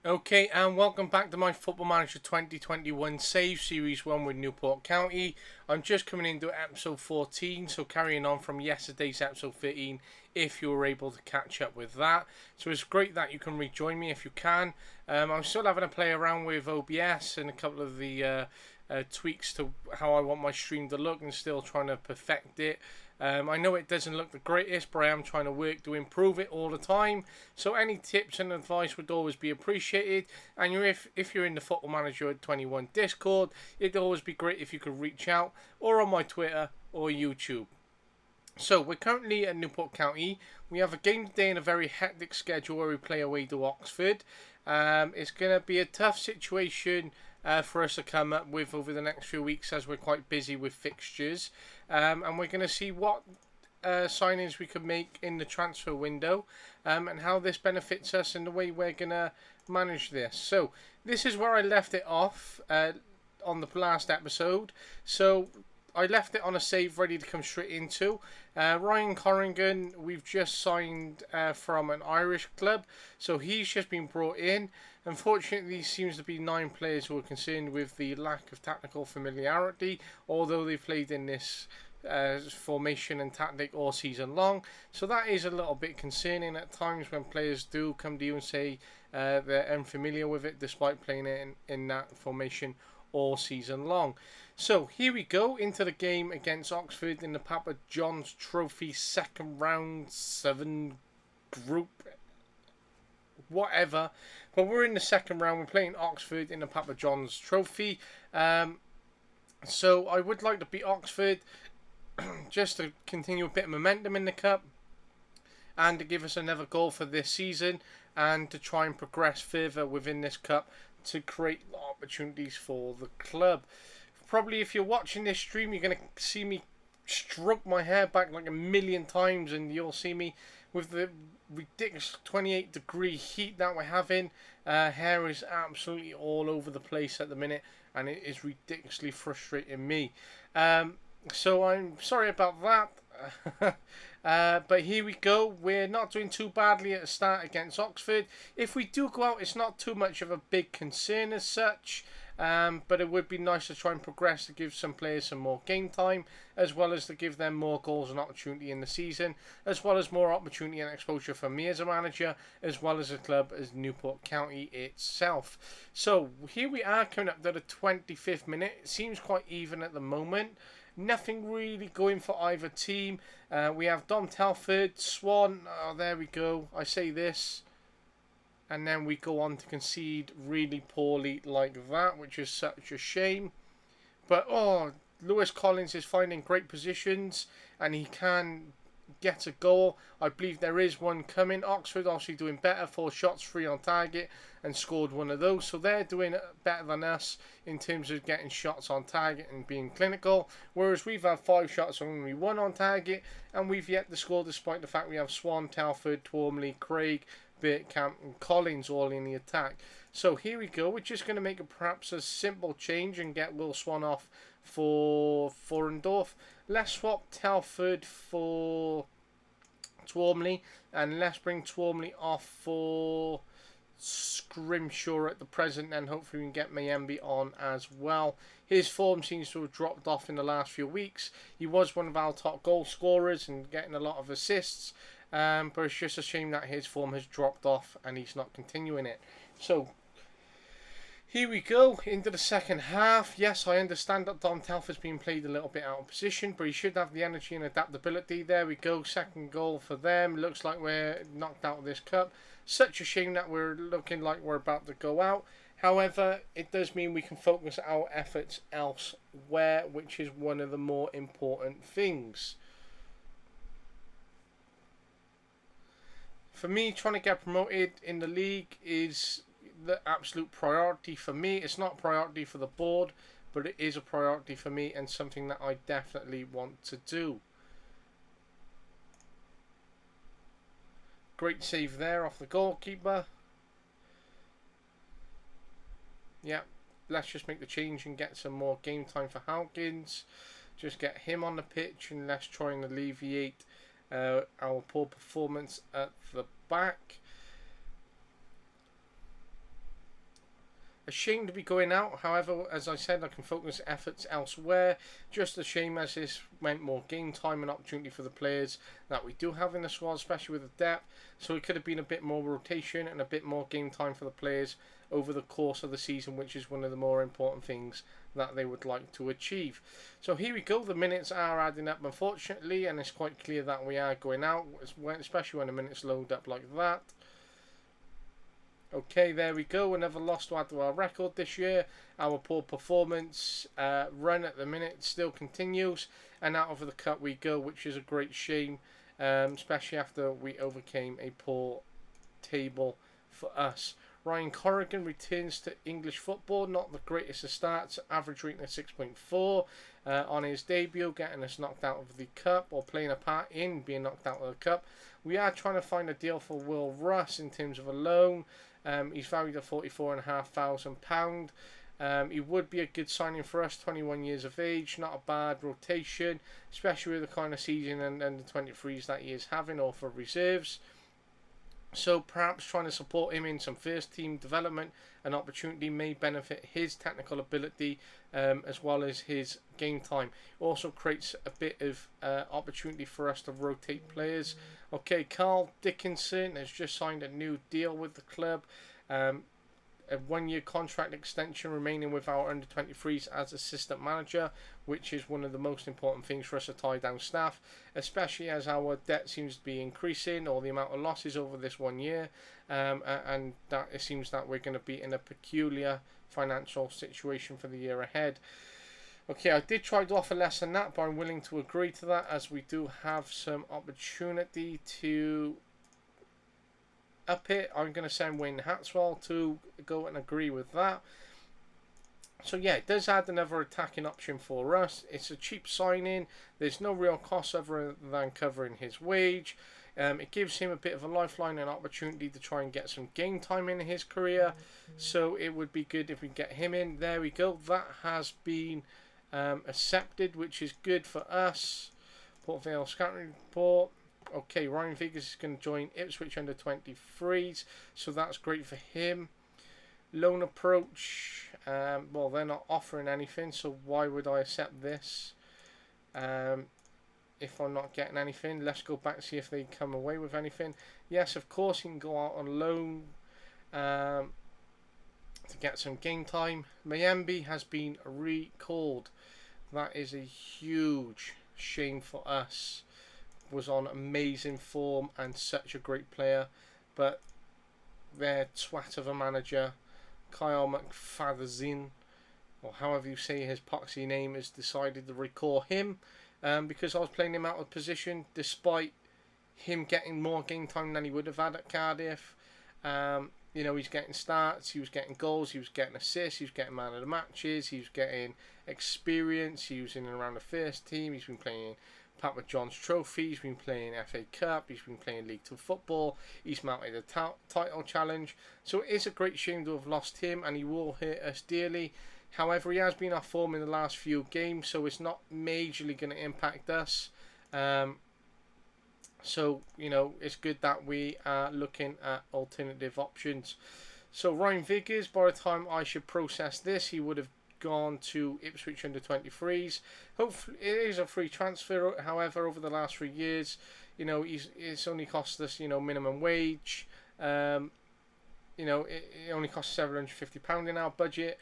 Okay, and welcome back to my Football Manager 2021 Save Series 1 with Newport County. I'm just coming into episode 14, so carrying on from yesterday's episode 13, if you were able to catch up with that. So it's great that you can rejoin me if you can. I'm still having a play around with OBS and a couple of the tweaks to how I want my stream to look and still trying to perfect it. I know it doesn't look the greatest, but I am trying to work to improve it all the time. So any tips and advice would always be appreciated. And if you're in the Football Manager 21 Discord, it'd always be great if you could reach out, or on my Twitter or YouTube. So we're currently at Newport County. We have a game today in a very hectic schedule where we play away to Oxford. It's going to be a tough situation for us to come up with over the next few weeks as we're quite busy with fixtures. And we're going to see what signings we could make in the transfer window and how this benefits us and the way we're going to manage this. So this is where I left it off on the last episode. So I left it on a save ready to come straight into. Ryan Corrigan, we've just signed from an Irish club, so he's just been brought in. Unfortunately, there seems to be 9 players who are concerned with the lack of tactical familiarity, although they've played in this formation and tactic all season long. So that is a little bit concerning at times when players do come to you and say they're unfamiliar with it despite playing it in that formation all season long. So here we go into the game against Oxford in the Papa John's Trophy second round 7 group whatever, but we're in the second round. We're playing Oxford in the Papa John's Trophy. So I would like to beat Oxford just to continue a bit of momentum in the cup and to give us another goal for this season and to try and progress further within this cup to create opportunities for the club. Probably if you're watching this stream, you're going to see me stroke my hair back like a million times, and you'll see me with the ridiculous 28-degree heat that we're having. Hair is absolutely all over the place at the minute, and it is ridiculously frustrating me. So I'm sorry about that. But here we go. We're not doing too badly at the start against Oxford. If we do go out, it's not too much of a big concern as such. But it would be nice to try and progress to give some players some more game time, as well as to give them more goals and opportunity in the season, as well as more opportunity and exposure for me as a manager, as well as a club as Newport County itself. So here we are coming up to the 25th minute. It seems quite even at the moment. Nothing really going for either team. We have Dom Telford, Swan. Oh, there we go. I say this. And then we go on to concede really poorly like that, which is such a shame. But, Lewis Collins is finding great positions and he can get a goal. I believe there is one coming. Oxford obviously doing better, 4 shots, 3 on target, and scored one of those. So they're doing better than us in terms of getting shots on target and being clinical. Whereas we've had 5 shots and only 1 on target, and we've yet to score despite the fact we have Swan, Telford, Twormley, Craig, Bergkamp and Collins all in the attack. So here we go. We're just going to make perhaps a simple change and get Will Swan off for Forendorf. Let's swap Telford for Twormley, and let's bring Twormley off for Scrimshaw at the present, and hopefully we can get Mayembe on as well. His form seems to have dropped off in the last few weeks. He was one of our top goal scorers and getting a lot of assists, but it's just a shame that his form has dropped off and he's not continuing it. So here we go into the second half. Yes, I understand that Dom Telford's been played a little bit out of position, but he should have the energy and adaptability. There we go, second goal for them. Looks like we're knocked out of this cup. Such a shame that we're looking like we're about to go out. However, it does mean we can focus our efforts elsewhere, which is one of the more important things. For me, trying to get promoted in the league is the absolute priority for me. It's not a priority for the board, but it is a priority for me and something that I definitely want to do. Great save there off the goalkeeper. Yeah, let's just make the change and get some more game time for Hawkins. Just get him on the pitch and let's try and alleviate our poor performance at the back. A shame to be going out. However, as I said, I can focus efforts elsewhere. Just a shame as this meant more game time and opportunity for the players that we do have in the squad, especially with the depth. So it could have been a bit more rotation and a bit more game time for the players over the course of the season, which is one of the more important things that they would like to achieve. So here we go. The minutes are adding up, unfortunately, and it's quite clear that we are going out, especially when the minutes load up like that. Okay, there we go. Another loss to add to our record this year. Our poor performance run at the minute still continues, and out of the cup we go, which is a great shame, especially after we overcame a poor table for us. Ryan Corrigan returns to English football, not the greatest of starts, average rating of 6.4 on his debut, getting us knocked out of the cup, or playing a part in being knocked out of the cup. We are trying to find a deal for Will Russ in terms of a loan. He's valued at £44,500. He would be a good signing for us, 21 years of age, not a bad rotation, especially with the kind of season and the 23s that he is having, or for reserves. So perhaps trying to support him in some first team development and opportunity may benefit his technical ability as well as his game time. Also creates a bit of opportunity for us to rotate players. Okay, Carl Dickinson has just signed a new deal with the club. A 1-year contract extension remaining with our under-23s as assistant manager, which is one of the most important things for us to tie down staff, especially as our debt seems to be increasing, or the amount of losses over this 1 year, and that it seems that we're going to be in a peculiar financial situation for the year ahead. Okay, I did try to offer less than that, but I'm willing to agree to that, as we do have some opportunity to up it. I'm going to send Wayne Hatswell to go and agree with that. So yeah, it does add another attacking option for us. It's a cheap signing. There's no real cost other than covering his wage. It gives him a bit of a lifeline and opportunity to try and get some game time in his career. So it would be good if we get him in. There we go. That has been accepted, which is good for us. Port Vale scouting report. Okay, Ryan Vickers is going to join Ipswich under 23s, so that's great for him. Loan approach. Well, they're not offering anything, so why would I accept this if I'm not getting anything? Let's go back and see if they come away with anything. Yes, of course, he can go out on loan to get some game time. Mayembe has been recalled. That is a huge shame for us. Was on amazing form and such a great player, but their twat of a manager, Kyle McFadzean, or however you say his poxy name, has decided to recall him because I was playing him out of position, despite him getting more game time than he would have had at Cardiff. You know, he's getting starts, he was getting goals, he was getting assists, he was getting man of the matches, he was getting experience, he was in and around the first team, he's been playing Papa John's Trophy, he's been playing FA Cup, he's been playing League 2 football, he's mounted a title challenge. So it is a great shame to have lost him, and he will hurt us dearly. However, he has been off form in the last few games, so it's not majorly going to impact us. So, you know, it's good that we are looking at alternative options. So Ryan Vickers, by the time I should process this, he would have gone to Ipswich under 23s. Hopefully it is a free transfer. However, over the last 3 years, you know, it's only cost us, you know, minimum wage. You know, it only costs £750 in our budget.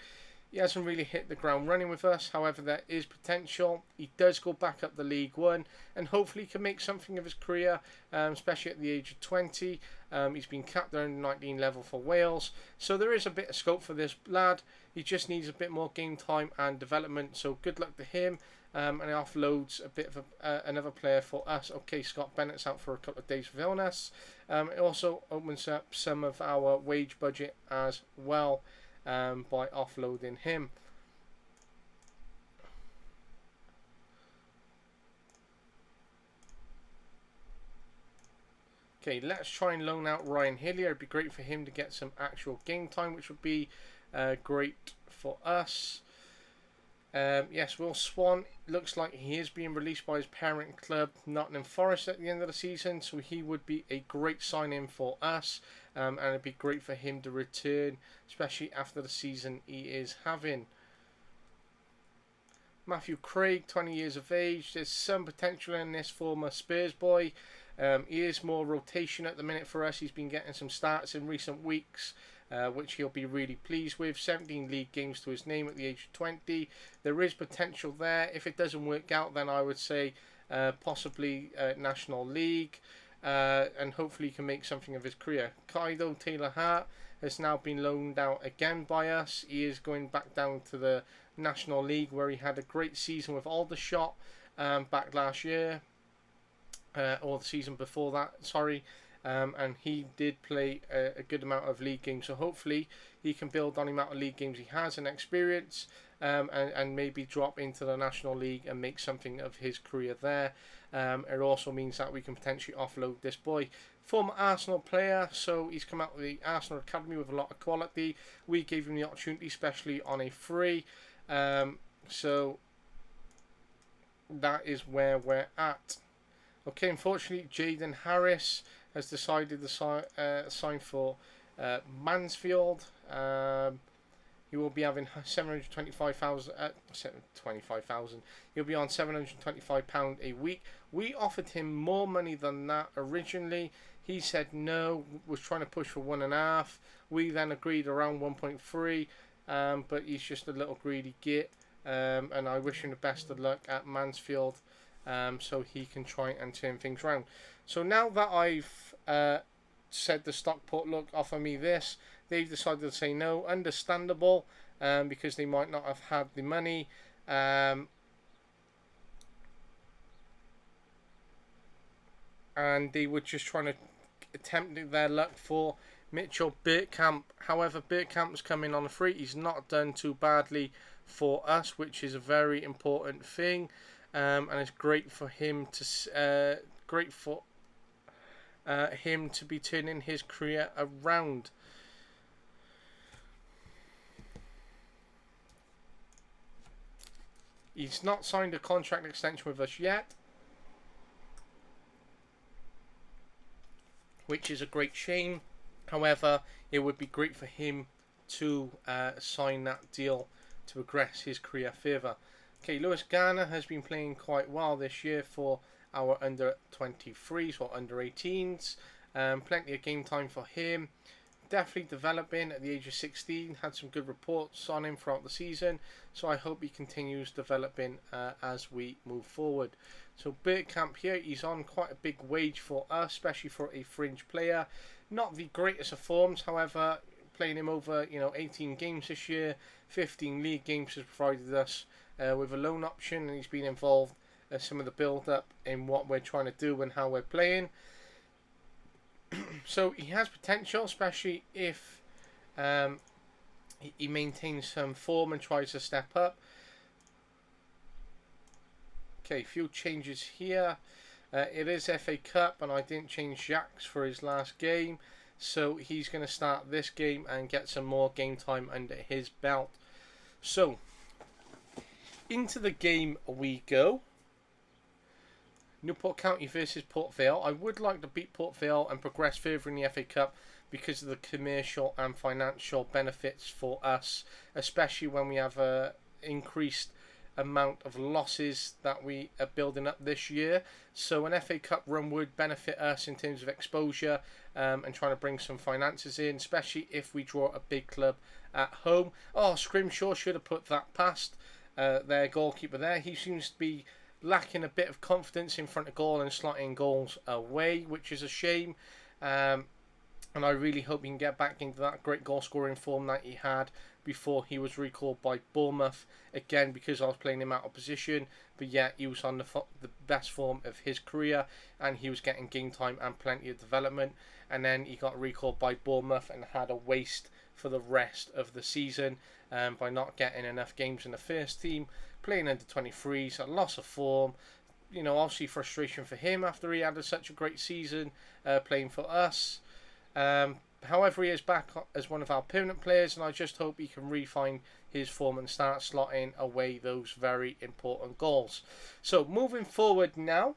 He hasn't really hit the ground running with us. However, there is potential. He does go back up the League One, and hopefully he can make something of his career, especially at the age of 20. He's been capped at under 19 level for Wales. So there is a bit of scope for this lad. He just needs a bit more game time and development. So good luck to him. And it offloads a bit of another player for us. Okay, Scott Bennett's out for a couple of days with illness. It also opens up some of our wage budget as well. By offloading him. Okay, let's try and loan out Ryan Hillier. It'd be great for him to get some actual game time, which would be great for us. Yes, Will Swan looks like he is being released by his parent club, Nottingham Forest, at the end of the season, so he would be a great sign-in for us. and it'd be great for him to return, especially after the season he is having. Matthew Craig, 20 years of age. There's some potential in this former Spurs boy. He is more rotation at the minute for us. He's been getting some starts in recent weeks, which he'll be really pleased with. 17 league games to his name at the age of 20. There is potential there. If it doesn't work out, then I would say possibly National League, and hopefully he can make something of his career. Kaido Taylor-Hart has now been loaned out again by us. He is going back down to the National League, where he had a great season with Aldershot back last year, or the season before that, sorry. And he did play a good amount of league games, so hopefully he can build on the amount of league games he has and experience, and maybe drop into the National League and make something of his career there. It also means that we can potentially offload this boy. Former Arsenal player, so he's come out of the Arsenal Academy with a lot of quality. We gave him the opportunity, especially on a free. So that is where we're at. Okay, unfortunately, Jaden Harris has decided to sign for Mansfield. He will be having 725,000. 25,000. He'll be on £725 a week. We offered him more money than that originally. He said no. Was trying to push for 1.5. We then agreed around 1.3. But he's just a little greedy git. And I wish him the best of luck at Mansfield, so he can try and turn things around. So now that I've said the Stockport look offer me this, they've decided to say no. Understandable, because they might not have had the money. And they were just trying to attempt their luck for Mitchell Bergkamp. However, Bergkamp's coming on a free. He's not done too badly for us, which is a very important thing, and it's great for him to him to be turning his career around. He's not signed a contract extension with us yet, which is a great shame. However, it would be great for him to sign that deal to progress his career further. Okay, Lewis Garner has been playing quite well this year for our under 23s or under 18s. Plenty of game time for him. Definitely developing at the age of 16. Had some good reports on him throughout the season. So I hope he continues developing as we move forward. So Bergkamp here, he's on quite a big wage for us, especially for a fringe player. Not the greatest of forms, however, playing him over 18 games this year. 15 league games has provided us with a loan option, and he's been involved some of the build-up in what we're trying to do and how we're playing. So he has potential, especially if he maintains some form and tries to step up. Okay, a few changes here. It is FA Cup, and I didn't change Jacques for his last game, so he's going to start this game and get some more game time under his belt. So, into the game we go. Newport County versus Port Vale. I would like to beat Port Vale and progress further in the FA Cup because of the commercial and financial benefits for us, especially when we have a increased amount of losses that we are building up this year. So an FA Cup run would benefit us in terms of exposure and trying to bring some finances in, especially if we draw a big club at home. Oh, Scrimshaw should have put that past their goalkeeper there. He seems to be lacking a bit of confidence in front of goal and slotting goals away, which is a shame. And I really hope he can get back into that great goal scoring form that he had before he was recalled by Bournemouth. Again, because I was playing him out of position, but yet he was on the best form of his career, and he was getting game time and plenty of development. And then he got recalled by Bournemouth and had a waste for the rest of the season by not getting enough games in the first team, playing under 23s, a loss of form. Obviously frustration for him after he had such a great season playing for us. However, he is back as one of our permanent players, and I just hope he can refine his form and start slotting away those very important goals. So moving forward now,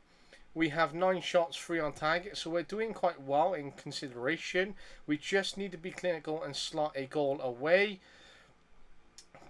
We have 9 shots, 3 on target, so we're doing quite well in consideration. We just need to be clinical and slot a goal away.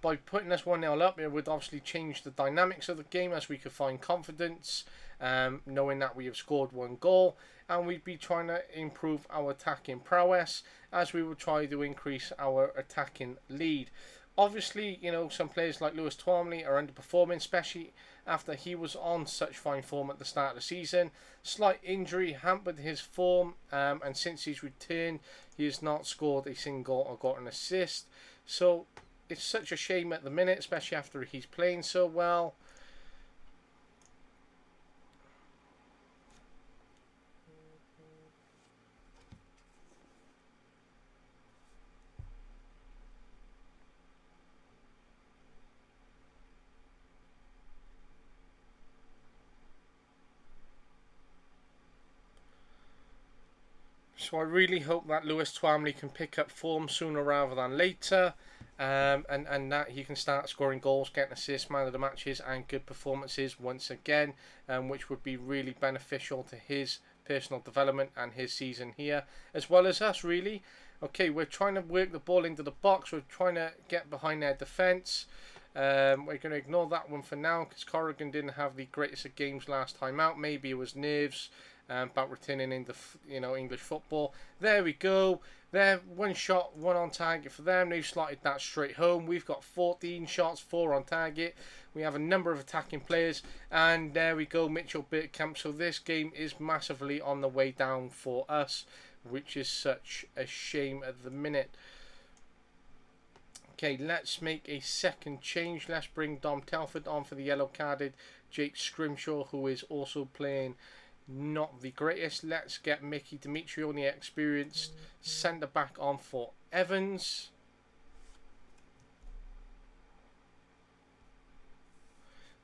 By putting us 1-0 up, it would obviously change the dynamics of the game as we could find confidence, knowing that we have scored 1 goal, and we'd be trying to improve our attacking prowess as we would try to increase our attacking lead. Obviously, some players like Lewis Twomley are underperforming, especially after he was on such fine form at the start of the season. Slight injury hampered his form, and since he's returned, he has not scored a single or got an assist. So it's such a shame at the minute, especially after he's playing so well. So I really hope that Lewis Twomley can pick up form sooner rather than later, and that he can start scoring goals, getting assists, man of the matches, and good performances once again, which would be really beneficial to his personal development and his season here, as well as us, really. Okay, we're trying to work the ball into the box. We're trying to get behind their defence. We're going to ignore that one for now because Corrigan didn't have the greatest of games last time out. Maybe it was nerves about returning into English football. There we go. There, 1 shot, 1 on target for them. They've slotted that straight home. We've got 14 shots, 4 on target. We have a number of attacking players, and there we go, Mitchell Bergkamp. So this game is massively on the way down for us, which is such a shame at the minute. Okay, let's make a second change. Let's bring Dom Telford on for the yellow carded Jake Scrimshaw, who is also playing not the greatest. Let's get Mickey Demetriou, the experienced centre back, on for Evans.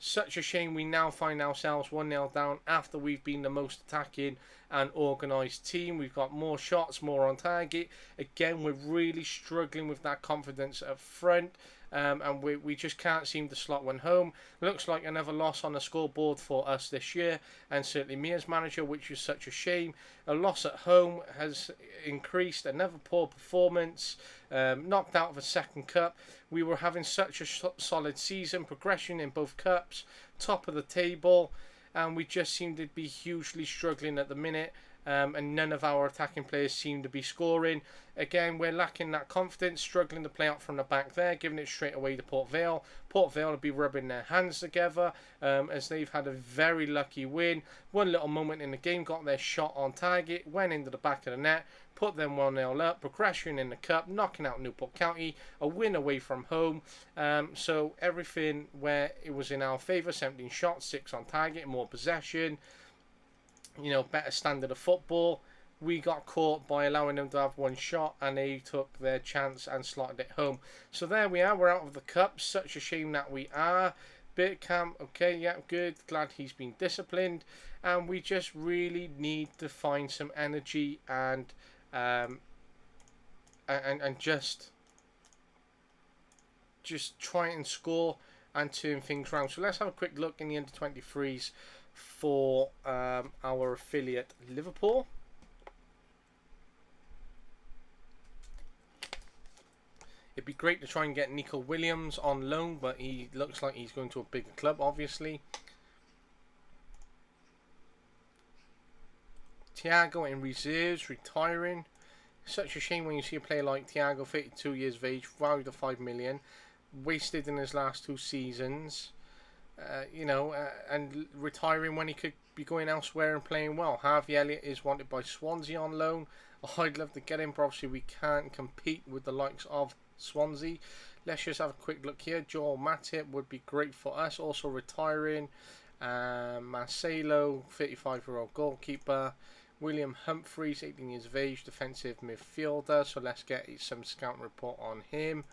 Such a shame we now find ourselves 1-0 down after we've been the most attacking and organised team. We've got more shots, more on target. Again, we're really struggling with that confidence up front. And we just can't seem to slot one home. Looks like another loss on the scoreboard for us this year, and certainly me as manager, which is such a shame. A loss at home has increased, another poor performance, knocked out of a second cup. We were having such a solid season, progression in both cups, top of the table, and we just seem to be hugely struggling at the minute. And none of our attacking players seem to be scoring. Again, we're lacking that confidence, struggling to play out from the back there, giving it straight away to Port Vale. Port Vale will be rubbing their hands together as they've had a very lucky win. One little moment in the game, got their shot on target, went into the back of the net, put them 1-0 up, progression in the cup, knocking out Newport County, a win away from home. So everything where it was in our favour, 17 shots, 6 on target, more possession, better standard of football. We got caught by allowing them to have 1 shot, and they took their chance and slotted it home. So there we are, we're out of the cup. Such a shame that we are. Bergkamp, okay, yeah, good. Glad he's been disciplined. And we just really need to find some energy and just try and score and turn things around. So let's have a quick look in the under-23s for our affiliate Liverpool. It'd be great to try and get Nico Williams on loan, but he looks like he's going to a bigger club, obviously. Thiago in reserves, retiring. Such a shame when you see a player like Thiago, 32 years of age, valued at 5 million, wasted in his last 2 seasons. And retiring when he could be going elsewhere and playing well. Harvey Elliott is wanted by Swansea on loan. I'd love to get him, but obviously we can't compete with the likes of Swansea. Let's just have a quick look here. Joel Matip would be great for us, also retiring. Marcelo, 35-year-old goalkeeper. William Humphries, 18 years of age, defensive midfielder. So let's get some scout report on him.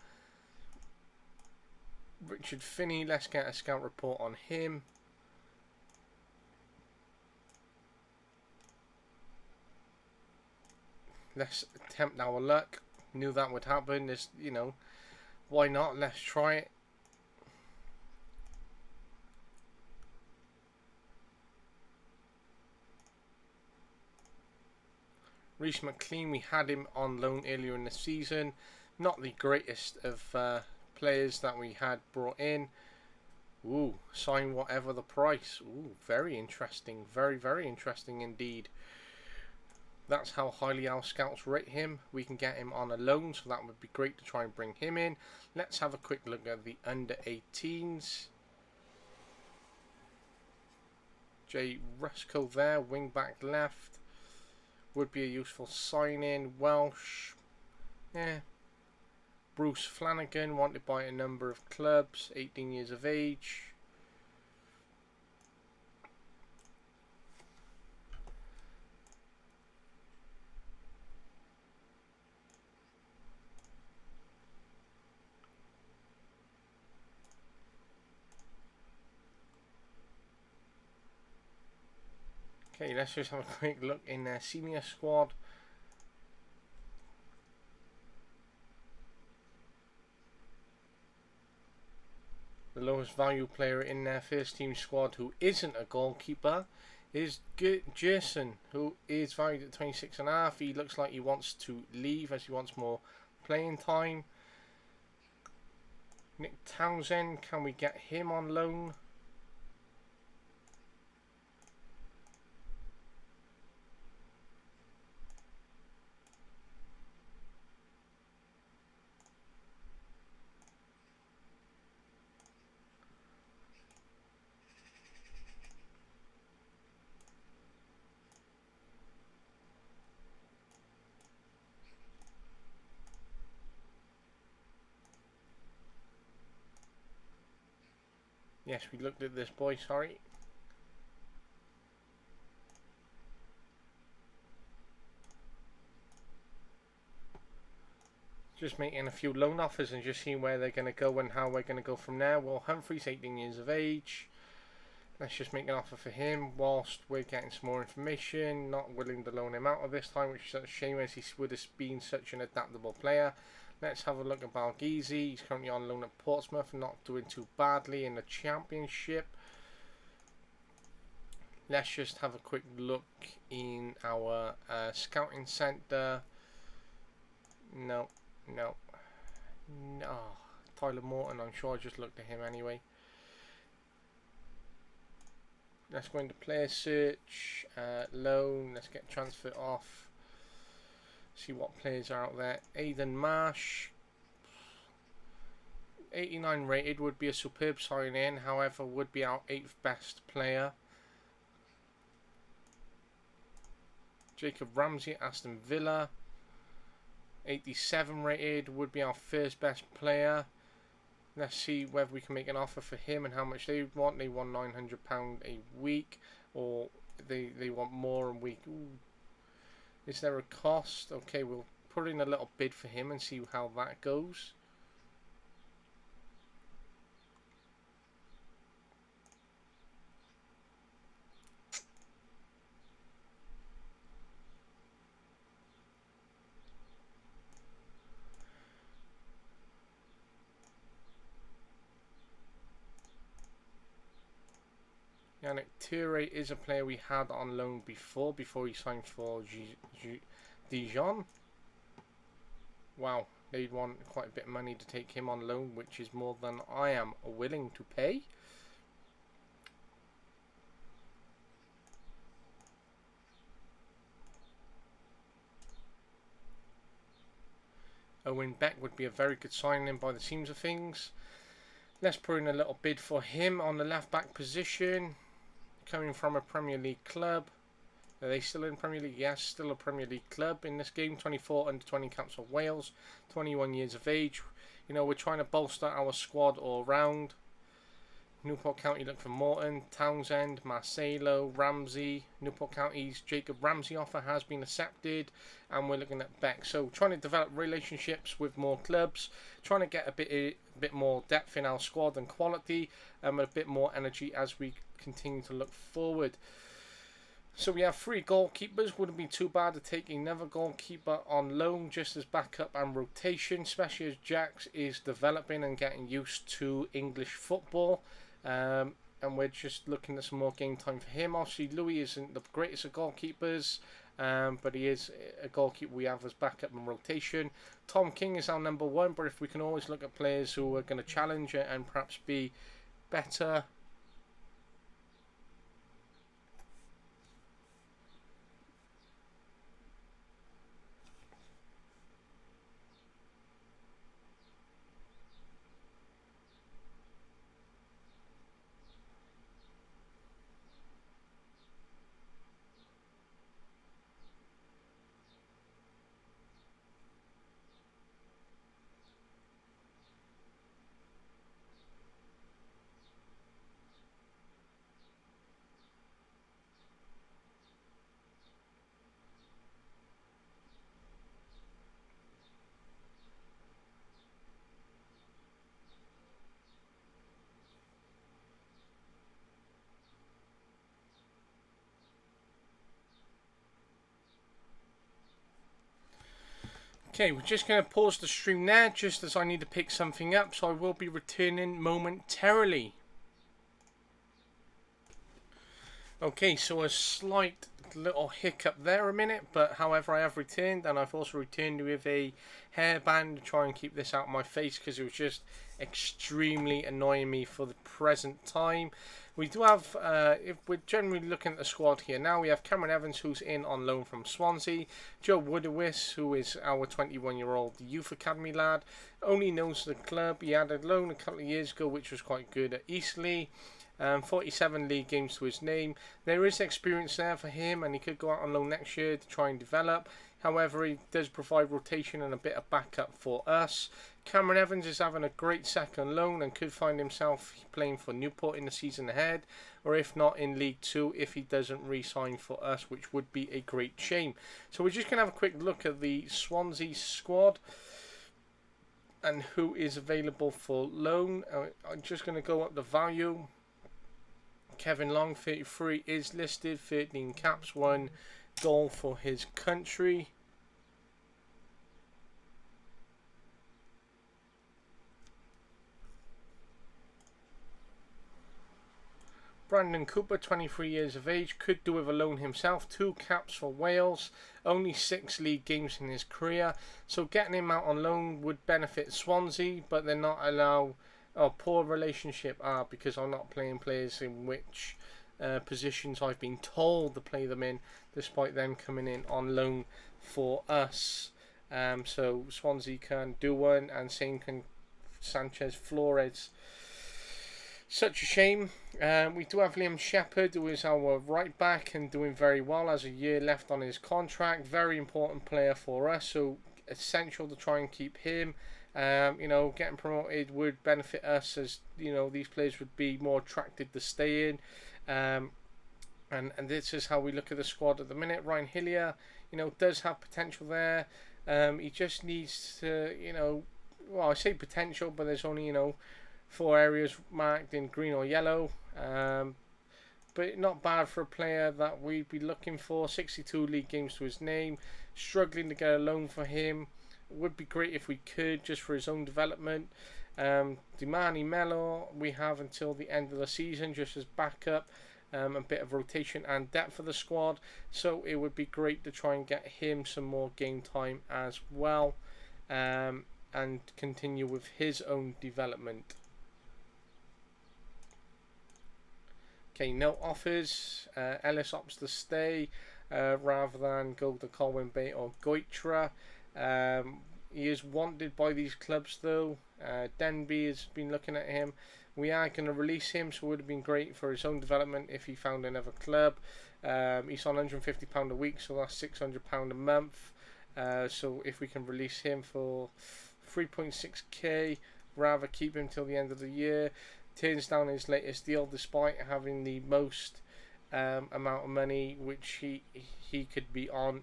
Richard Finney, let's get a scout report on him. Let's attempt our luck. Knew that would happen. This, why not? Let's try it. Reece McLean, we had him on loan earlier in the season. Not the greatest of players that we had brought in. Ooh, sign whatever the price. Ooh, very interesting. Very, very interesting indeed. That's how highly our scouts rate him. We can get him on a loan, so that would be great to try and bring him in. Let's have a quick look at the under-18s. Jay Rusko there, wing back left. Would be a useful sign-in. Welsh. Yeah. Bruce Flanagan, wanted by a number of clubs. 18 years of age. Okay, let's just have a quick look in their senior squad. The lowest value player in their first team squad who isn't a goalkeeper is Jason, who is valued at 26.5. He looks like he wants to leave as he wants more playing time. Nick Townsend, can we get him on loan? Yes, we looked at this boy, sorry. Just making a few loan offers and just seeing where they're going to go and how we're going to go from there. Well, Humphrey's 18 years of age. Let's just make an offer for him whilst we're getting some more information. Not willing to loan him out at this time, which is a shame as he would have been such an adaptable player. Let's have a look at Balgizi. He's currently on loan at Portsmouth and not doing too badly in the Championship. Let's just have a quick look in our scouting centre. No. Tyler Morton, I'm sure I just looked at him anyway. Let's go into player search, loan, let's get transfer off. See what players are out there. Aidan Marsh, 89 rated, would be a superb sign-in, however would be our 8th best player. Jacob Ramsey, Aston Villa, 87 rated, would be our 1st best player. Let's see whether we can make an offer for him and how much they want. They want £900 a week, or they want more a week. Ooh. Is there a cost? Okay, we'll put in a little bid for him and see how that goes. Yannick Toure is a player we had on loan before he signed for Dijon. Wow, they'd want quite a bit of money to take him on loan, which is more than I am willing to pay. Owen Beck would be a very good signing by the seams of things. Let's put in a little bid for him on the left back position. Coming from a Premier League club. Are they still in Premier League? Yes, still a Premier League club in this game. 24 under 20 caps for Wales. 21 years of age. You know, we're trying to bolster our squad all round. Newport County look for Morton, Townsend, Marcelo, Ramsey. Newport County's Jacob Ramsey offer has been accepted, and we're looking at Beck. So trying to develop relationships with more clubs, trying to get a bit more depth in our squad and quality, and a bit more energy as we continue to look forward. So we have 3 goalkeepers. Wouldn't be too bad to take another goalkeeper on loan just as backup and rotation, especially as Jax is developing and getting used to English football. And we're just looking at some more game time for him. Obviously, Louis isn't the greatest of goalkeepers, but he is a goalkeeper we have as backup and rotation. Tom King is our number one, but if we can always look at players who are going to challenge it and perhaps be better. Okay, we're just going to pause the stream there just as I need to pick something up, so I will be returning momentarily. Okay, so a slight little hiccup there a minute, but however I have returned, and I've also returned with a hairband to try and keep this out of my face because it was just extremely annoying me for the present time. We do have, if we're generally looking at the squad here now, we have Cameron Evans, who's in on loan from Swansea, Joe Woodowis, who is our 21-year-old youth academy lad, only knows the club. He had a loan a couple of years ago which was quite good at Eastleigh. 47 league games to his name. There is experience there for him, and he could go out on loan next year to try and develop. However, he does provide rotation and a bit of backup for us. Cameron Evans is having a great second loan and could find himself playing for Newport in the season ahead, or if not in League 2 if he doesn't re-sign for us, which would be a great shame. So we're just going to have a quick look at the Swansea squad and who is available for loan. I'm just going to go up the value. Kevin Long, 33, is listed, 13 caps, 1 goal for his country. Brandon Cooper, 23 years of age, could do with a loan himself, 2 caps for Wales, only 6 league games in his career, so getting him out on loan would benefit Swansea, but they're not allowed. Poor relationship because I'm not playing players in which positions I've been told to play them in, despite them coming in on loan for us. So Swansea can do one, and same can Sanchez Flores. Such a shame. We do have Liam Shepherd, who is our right back and doing very well, has a year left on his contract. Very important player for us, so essential to try and keep him. Getting promoted would benefit us, as these players would be more attracted to stay in. And this is how we look at the squad at the minute. Ryan Hillier, does have potential there. He just needs to, I say potential, but there's only 4 areas marked in green or yellow. But not bad for a player that we'd be looking for. 62 league games to his name. Struggling to get a loan for him. Would be great if we could, just for his own development. Dimani Mello, we have until the end of the season just as backup, a bit of rotation and depth for the squad, so it would be great to try and get him some more game time as well, and continue with his own development. Okay, no offers. Ellis opts to stay rather than go to Colwyn Bay or Goitra. He is wanted by these clubs though. Denby has been looking at him. We are going to release him, so it would have been great for his own development if he found another club. He's on £150 a week, so that's £600 a month. So if we can release him for 3.6k, rather keep him till the end of the year. Turns down his latest deal despite having the most amount of money which he could be on,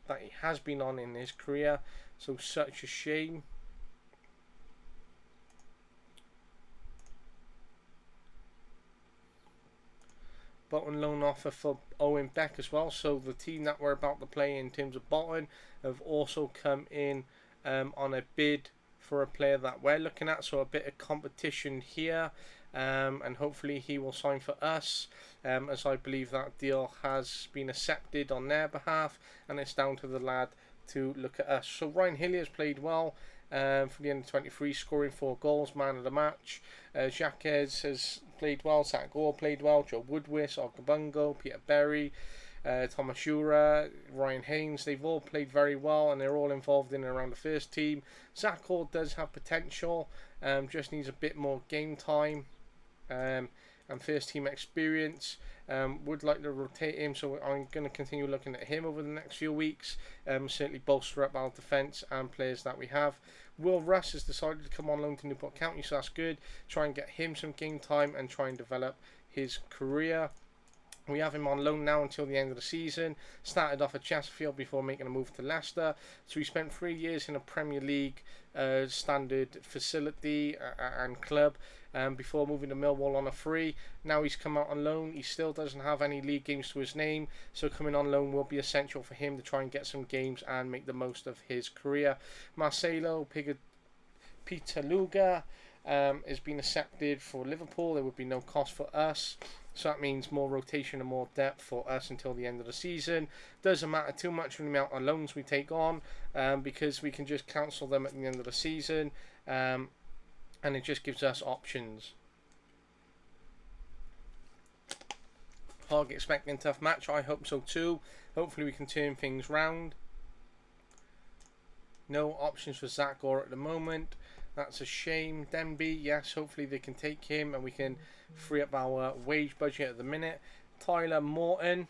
that he has been on in his career, so such a shame. Bolton loan offer for Owen Beck as well, so the team that we're about to play in terms of Bolton have also come in on a bid for a player that we're looking at, so a bit of competition here. and hopefully he will sign for us, as I believe that deal has been accepted on their behalf, and it's down to the lad to look at us. So Ryan Hillier's played well for the under-23, scoring 4 goals, man of the match. Jacques has played well, Zach Gore played well, Joe Woodwis, Ogabungo, Peter Berry, Thomas Shura, Ryan Haynes, they've all played very well and they're all involved in and around the first team. Zach Gore does have potential, just needs a bit more game time and first team experience. Would like to rotate him, so I'm going to continue looking at him over the next few weeks. Certainly bolster up our defence and players that we have. Will Russ has decided to come on loan to Newport County, so that's good. Try and get him some game time and try and develop his career. We have him on loan now until the end of the season. Started off at Chesterfield before making a move to Leicester. So he spent 3 years in a Premier League standard facility and club before moving to Millwall on a free. Now he's come out on loan. He still doesn't have any league games to his name. So coming on loan will be essential for him to try and get some games and make the most of his career. Marcelo Pitaluga has been accepted for Liverpool. There would be no cost for us. So that means more rotation and more depth for us until the end of the season. Doesn't matter too much the amount of loans we take on because we can just cancel them at the end of the season and it just gives us options. Hog expecting a tough match. I hope so too. Hopefully we can turn things round. No options for Zach Gore at the moment. That's a shame. Denby, yes, hopefully they can take him and we can free up our wage budget at the minute. Tyler Morton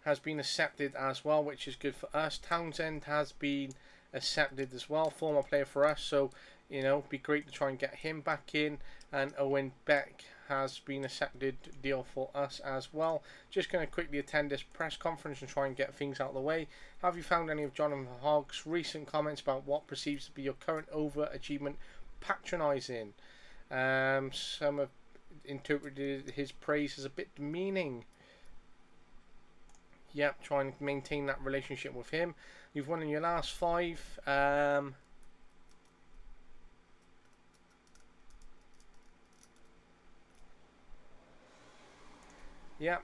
has been accepted as well, which is good for us. Townsend has been accepted as well, former player for us, so you know, be great to try and get him back in. And Owen Beck has been accepted deal for us as well. Just going to quickly attend this press conference and try and get things out of the way. Have you found any of Jonathan Hogg's recent comments about what perceives to be your current overachievement patronising? Some have interpreted his praise as a bit demeaning. Yep, trying to maintain that relationship with him. You've won in your last 5. Yep.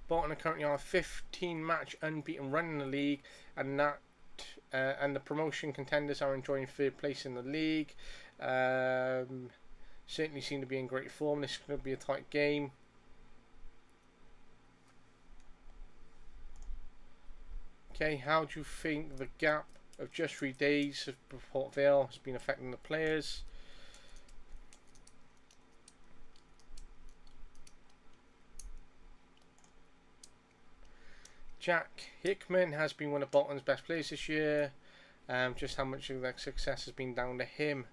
Bolton are currently on a 15-match unbeaten run in the league, and the promotion contenders are enjoying 3rd place in the league. Certainly seem to be in great form. This is going to be a tight game. Okay, how do you think the gap of just 3 days of Port Vale has been affecting the players? Jack Hickman has been one of Bolton's best players this year. Just how much of that success has been down to him?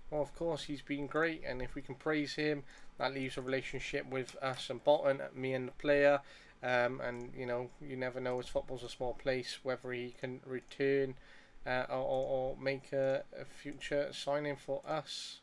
Well, of course, he's been great, and if we can praise him, that leaves a relationship with us and Bolton, me and the player. And you know, you never know, as football's a small place, whether he can return or make a future signing for us.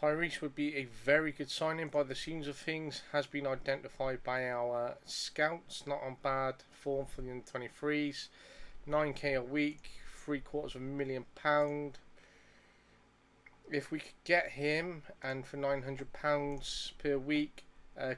Tyrese would be a very good signing by the seams of things. Has been identified by our scouts. Not on bad form for the under-23s. 9k a week, £750,000. If we could get him, and for £900 per week,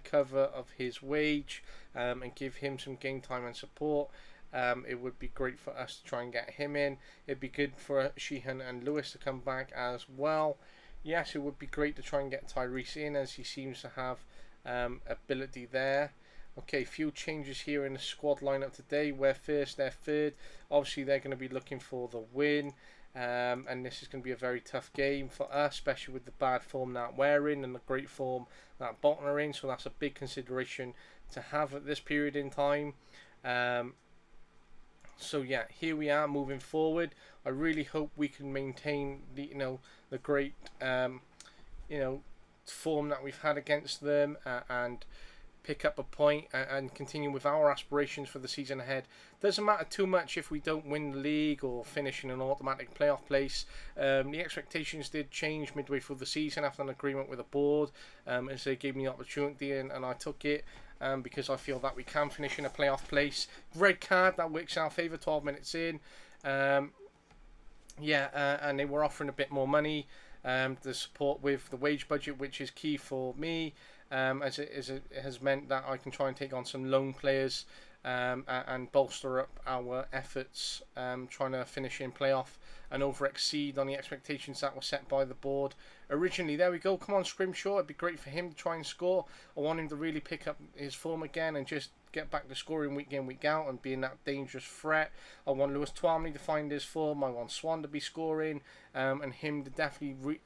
cover of his wage, and give him some game time and support, it would be great for us to try and get him in. It'd be good for Sheehan and Lewis to come back as well. Yes, it would be great to try and get Tyrese in, as he seems to have ability there. Okay, few changes here in the squad lineup today. We're first, they're third. Obviously, they're going to be looking for the win. And this is going to be a very tough game for us, especially with the bad form that we're in and the great form that Bolton are in. So that's a big consideration to have at this period in time. So yeah, here we are moving forward. I really hope we can maintain the the great you know form that we've had against them, and pick up a point and continue with our aspirations for the season ahead. Doesn't matter too much if we don't win the league or finish in an automatic playoff place. The expectations did change midway through the season after an agreement with the board, as they gave me the opportunity, and I took it. Because I feel that we can finish in a playoff place. Red card, that works in our favour, 12 minutes in. And they were offering a bit more money to support with the wage budget, which is key for me, as it has meant that I can try and take on some loan players and bolster up our efforts, trying to finish in playoff and over-exceed on the expectations that were set by the board originally. There we go. Come on, Scrimshaw. It'd be great for him to try and score. I want him to really pick up his form again and just get back to scoring week in, week out and being that dangerous threat. I want Lewis Twomley to find his form. I want Swan to be scoring, and him to definitely,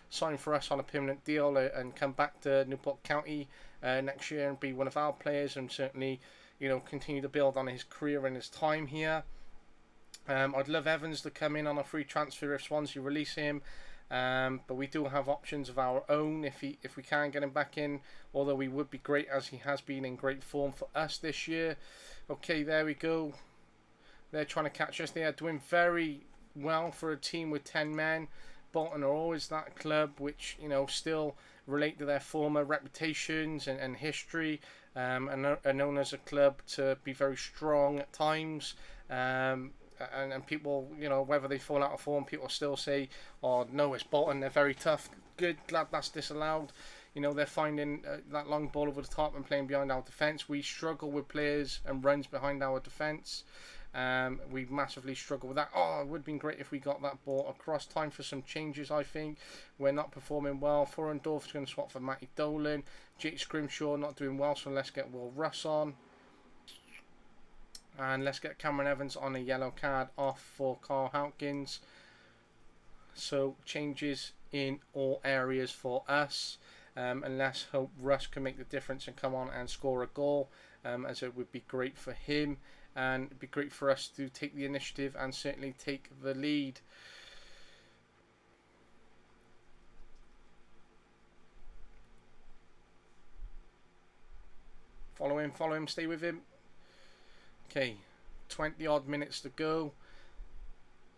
sign for us on a permanent deal and come back to Newport County next year and be one of our players, and certainly, continue to build on his career and his time here. I'd love Evans to come in on a free transfer if Swansea release him. But we do have options of our own if we can get him back in, although he would be great as he has been in great form for us this year. Okay, there we go. They're trying to catch us. They are doing very well for a team with 10 men. Bolton are always that club which, still relate to their former reputations and history, and are known as a club to be very strong at times. And people, whether they fall out of form, people still say, oh no, it's Bolton, they're very tough. Good, glad that's disallowed. They're finding that long ball over the top and playing behind our defence. We struggle with players and runs behind our defence. We massively struggle with that. Oh, it would have been great if we got that ball across. Time for some changes, I think. We're not performing well. Furendorf's going to swap for Matty Dolan. Jake Scrimshaw not doing well, so let's get Will Russ on. And let's get Cameron Evans on a yellow card off for Carl Hawkins. So changes in all areas for us. And let's hope Russ can make the difference and come on and score a goal, as it would be great for him. And it'd be great for us to take the initiative and certainly take the lead. Follow him, stay with him. Okay, 20 odd minutes to go.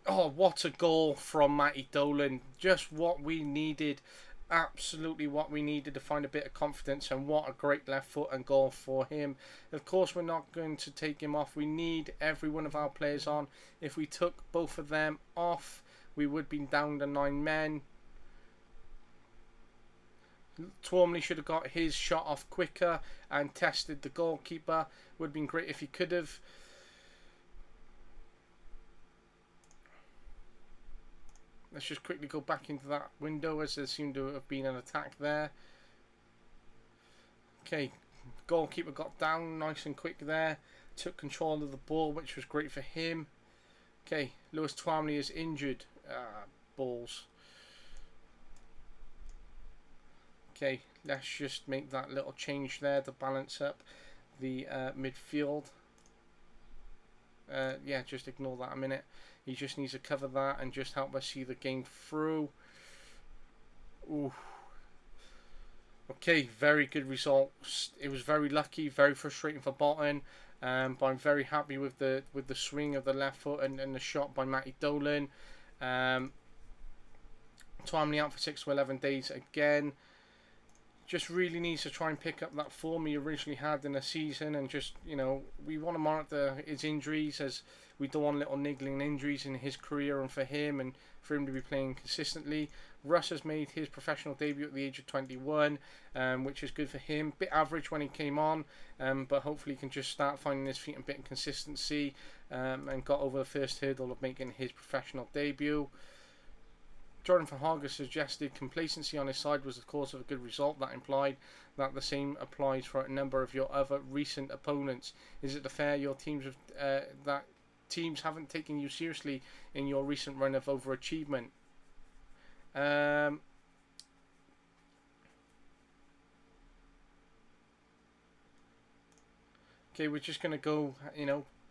Oh, what a goal from Matty Dolan. Just what we needed. Absolutely what we needed to find a bit of confidence, and what a great left foot and goal for him. Of course, we're not going to take him off. We need every one of our players on. If we took both of them off, we would be down to 9 men. Twomley should have got his shot off quicker and tested the goalkeeper. Would have been great if he could have. Let's just quickly go back into that window, as there seemed to have been an attack there. Okay, goalkeeper got down nice and quick there. Took control of the ball, which was great for him. Okay, Lewis Twomley is injured. Balls. Okay, let's just make that little change there to balance up the midfield. Yeah, just ignore that a minute. He just needs to cover that and just help us see the game through. Ooh. Okay, very good results. It was very lucky, very frustrating for Bolton, but I'm very happy with the swing of the left foot and the shot by Matty Dolan. Twomley out for 6 to 11 days again. Just really needs to try and pick up that form he originally had in the season, and just, we want to monitor his injuries, as we don't want little niggling injuries in his career and for him, and for him to be playing consistently. Russ has made his professional debut at the age of 21, which is good for him. Bit average when he came on, but hopefully he can just start finding his feet and bit of consistency, and got over the first hurdle of making his professional debut. Jonathan Harger suggested complacency on his side was the cause of a good result. That implied that the same applies for a number of your other recent opponents. Is it fair your teams that teams haven't taken you seriously in your recent run of overachievement? Okay, we're just going to go,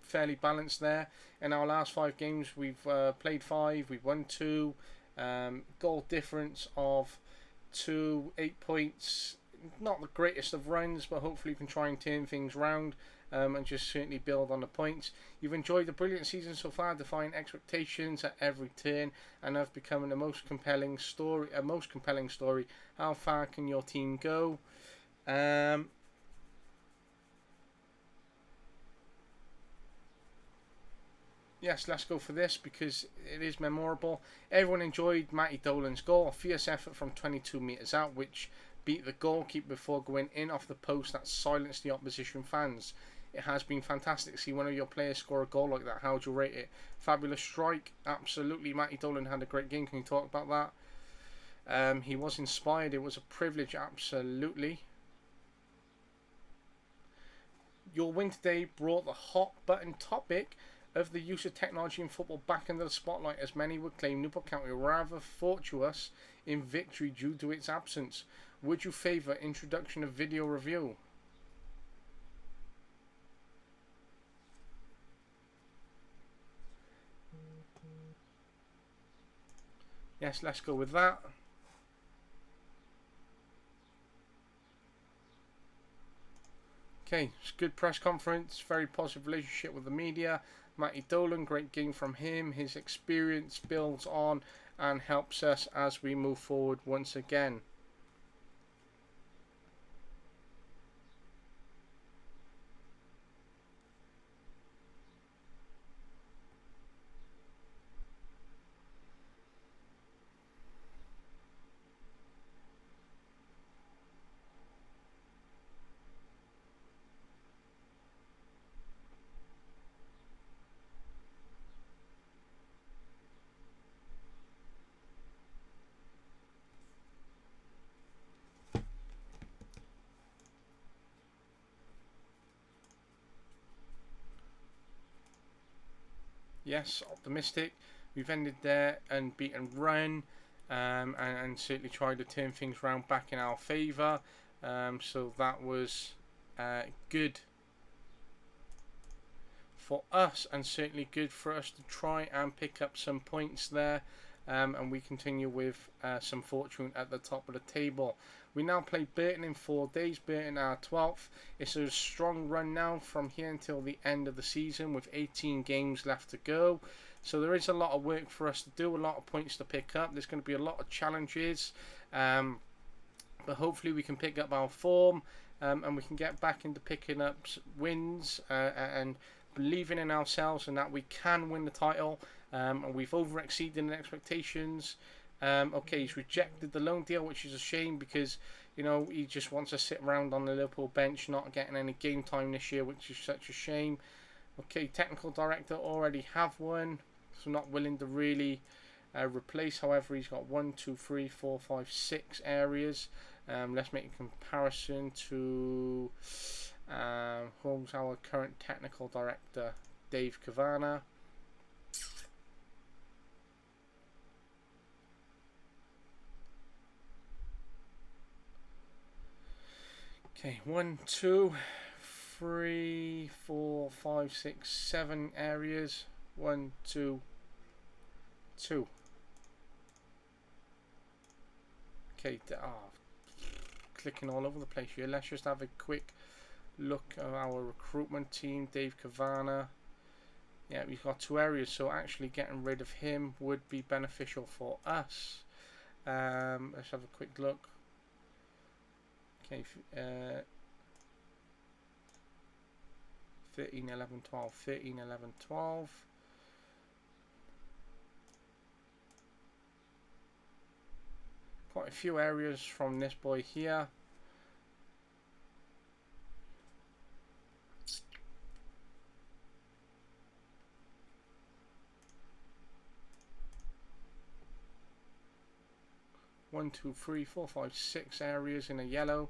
fairly balanced there. In our last 5 games, we've played 5, we've won 2. Goal difference of 8 points. Not the greatest of runs, but hopefully we can try and turn things round and just certainly build on the points. You've enjoyed the brilliant season so far, defying expectations at every turn, and have become a most compelling story. How far can your team go? Yes, let's go for this because it is memorable. Everyone enjoyed Matty Dolan's goal, a fierce effort from 22 metres out, which beat the goalkeeper before going in off the post that silenced the opposition fans. It has been fantastic to see one of your players score a goal like that. How would you rate it? Fabulous strike, absolutely. Matty Dolan had a great game. Can you talk about that? He was inspired. It was a privilege, absolutely. Your win today brought the hot button topic of the use of technology in football back into the spotlight, as many would claim Newport County were rather fortuitous in victory due to its absence. Would you favour introduction of video review? Yes, let's go with that. Okay, it's a good press conference, very positive relationship with the media. Matty Dolan, great game from him. His experience builds on and helps us as we move forward once again. Yes, optimistic. We've ended there unbeaten run, and certainly tried to turn things around back in our favour. So that was good for us, and certainly good for us to try and pick up some points there. And we continue with some fortune at the top of the table. We now play Burton in 4 days. Burton are 12th. It's a strong run now from here until the end of the season with 18 games left to go. So there is a lot of work for us to do, a lot of points to pick up. There's going to be a lot of challenges. But hopefully we can pick up our form and we can get back into picking up wins and believing in ourselves and that we can win the title. And we've over-exceeded expectations. Okay, he's rejected the loan deal, which is a shame because, he just wants to sit around on the Liverpool bench, not getting any game time this year, which is such a shame. Okay, technical director already have one, so not willing to really replace. However, he's got 1, 2, 3, 4, 5, 6 areas. Let's make a comparison to who's our current technical director, Dave Cavana. Okay, 1, 2, 3, 4, 5, 6, 7 areas. 1, 2, 2. Okay, clicking all over the place here. Let's just have a quick look at our recruitment team. Dave Cavana. Yeah, we've got 2 areas, so actually getting rid of him would be beneficial for us. Let's have a quick look. Okay, 13, 11, 12, 13, 11, 12. Quite a few areas from this boy here. 1, 2, 3, 4, 5, 6 areas in a yellow.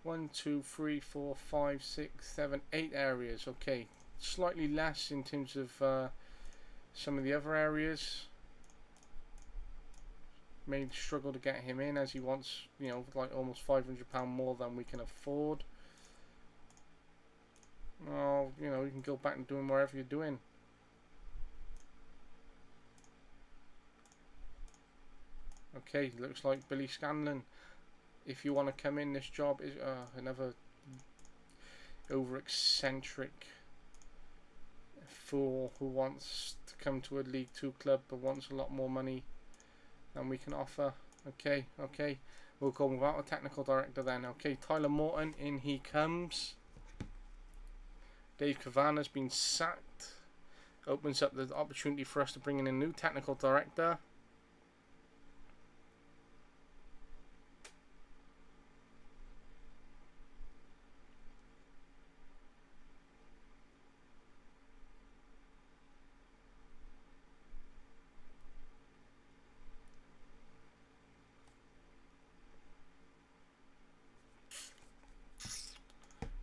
1, 2, 3, 4, 5, 6, 7, 8 areas. Okay, slightly less in terms of some of the other areas. May struggle to get him in as he wants, you know, like almost £500 more than we can afford. Well, you know, you can go back and doing whatever you're doing. Okay, looks like Billy Scanlon. If you want to come in, this job is another over eccentric fool who wants to come to a League 2 club but wants a lot more money than we can offer. Okay, we'll go without a technical director then. Okay, Tyler Morton, in he comes. Dave Cavanagh's been sacked. Opens up the opportunity for us to bring in a new technical director.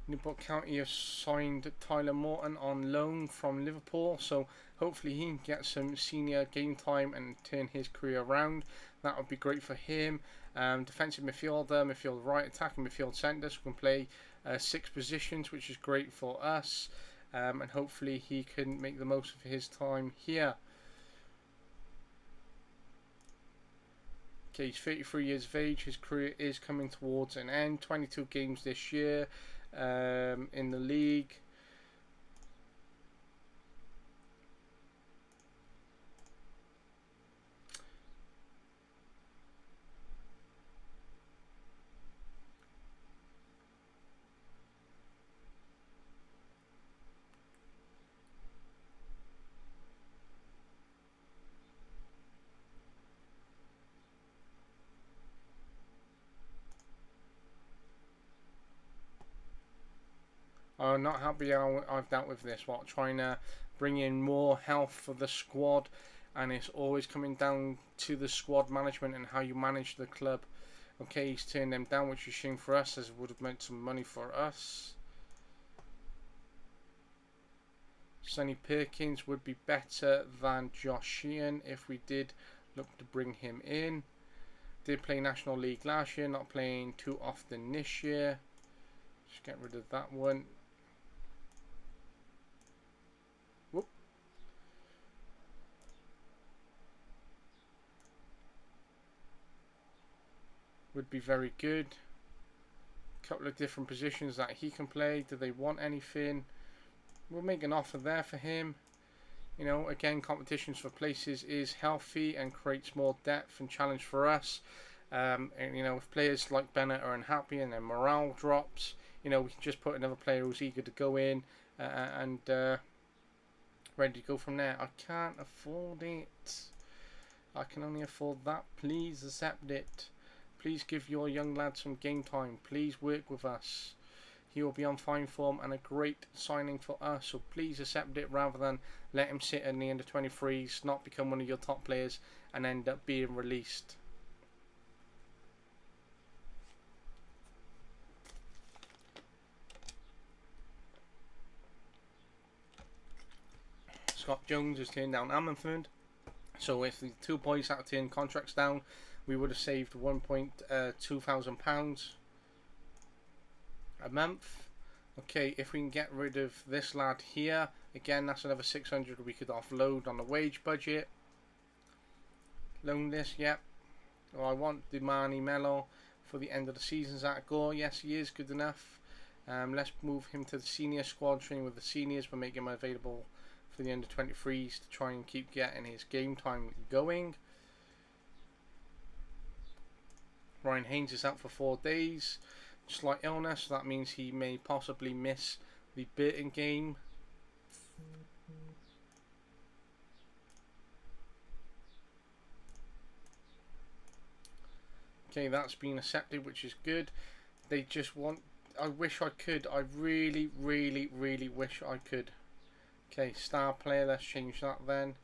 Newport County have signed Tyler Morton on loan from Liverpool, so hopefully he can get some senior game time and turn his career around. That would be great for him. Defensive midfielder, midfield right, attacking midfield centre, so we can play 6 positions, which is great for us. And hopefully he can make the most of his time here. Okay, he's 33 years of age. His career is coming towards an end. 22 games this year. In the league. I'm not happy how I've dealt with this. What, trying to bring in more health for the squad, and it's always coming down to the squad management and how you manage the club. Okay, he's turned them down, which is a shame for us, as it would have meant some money for us. Sonny Perkins would be better than Josh Sheehan if we did look to bring him in. Did play National League last year, not playing too often this year. Just get rid of that one. Whoop. Would be very good. Couple of different positions that he can play. Do they want anything? We'll make an offer there for him. You know, again, competitions for places is healthy and creates more depth and challenge for us. And you know, if players like Bennett are unhappy and their morale drops, you know, we can just put another player who's eager to go in and ready to go from there. I can't afford it. I can only afford that. Please accept it. Please give your young lad some game time. Please work with us. He will be on fine form and a great signing for us. So please accept it rather than let him sit in the under-23s, not become one of your top players, and end up being released. Scott Jones has turned down Ammanford. So if the 2 boys had to turn contracts down, we would have saved £1,200 a month. Okay, if we can get rid of this lad here, again, that's another 600 we could offload on the wage budget. Loan this, yep. Oh, I want Dimani Mello for the end of the season. Is that a goal? Yes, he is. Good enough. Let's move him to the senior squad, training with the seniors, but make him available for the under-23s to try and keep getting his game time going. Ryan Haynes is out for 4 days. Slight illness, so that means he may possibly miss the Burton game. Okay, that's been accepted, which is good. They just want... I wish I could. I really, really, really wish I could. Okay, star player, let's change that then.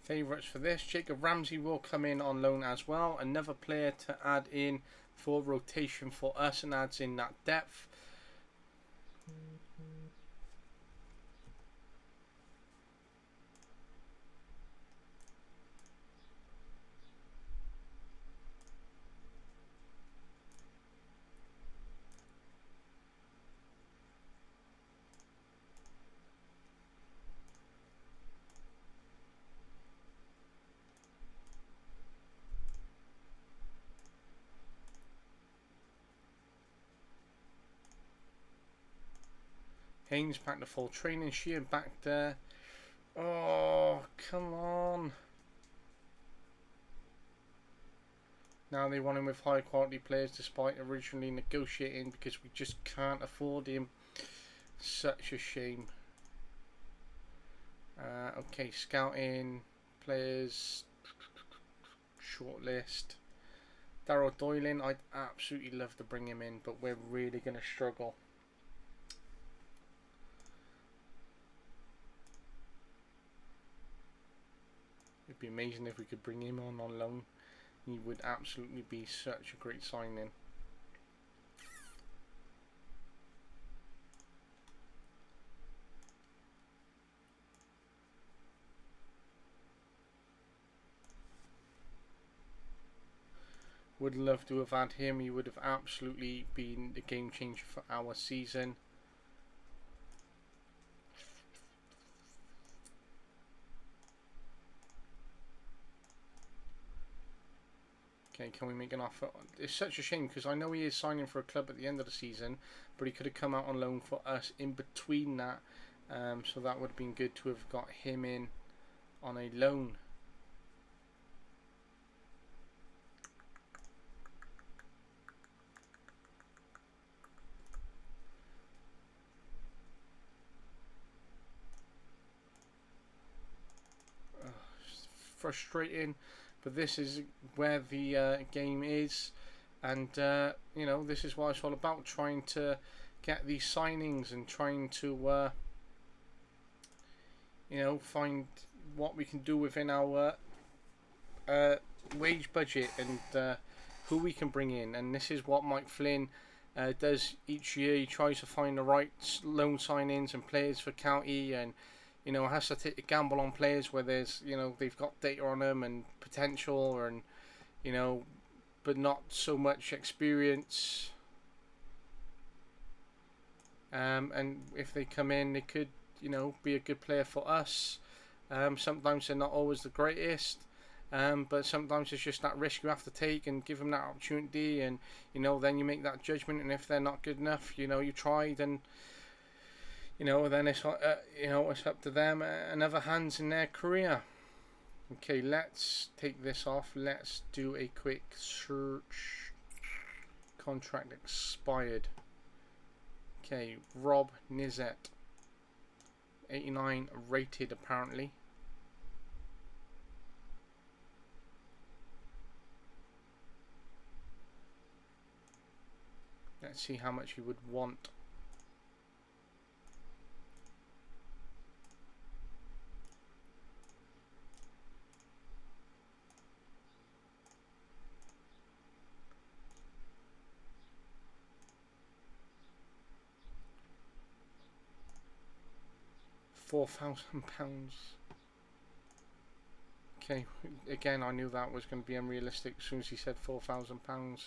Favourites for this: Jacob Ramsey will come in on loan as well. Another player to add in for rotation for us and adds in that depth. Haynes back to full training. Sheehan back there. Oh, come on. Now they want him with high quality players despite originally negotiating because we just can't afford him. Such a shame. Okay, scouting players. Shortlist. Darryl Doylin, I'd absolutely love to bring him in, but we're really going to struggle. It'd be amazing if we could bring him on loan. He would absolutely be such a great signing. Would love to have had him. He would have absolutely been the game changer for our season. Okay, can we make an offer? It's such a shame because I know he is signing for a club at the end of the season, but he could have come out on loan for us in between that. So that would have been good to have got him in on a loan. Frustrating, but this is where the game is, and you know, this is what it's all about, trying to get these signings and trying to you know, find what we can do within our wage budget and who we can bring in. And this is what Mike Flynn does each year. He tries to find the right loan signings and players for County, and you know, has to take a gamble on players where there's, you know, they've got data on them and potential, and you know, but not so much experience. And if they come in, they could, you know, be a good player for us. Sometimes they're not always the greatest, but sometimes it's just that risk you have to take and give them that opportunity, and you know, then you make that judgment. And if they're not good enough, you know, you tried, and you know, then it's you know, it's up to them and other hands in their career. Okay, let's take this off. Let's do a quick search. Contract expired. Okay, Rob Nizet, 89 rated apparently. Let's see how much he would want. £4,000. Okay, again, I knew that was going to be unrealistic as soon as he said £4,000.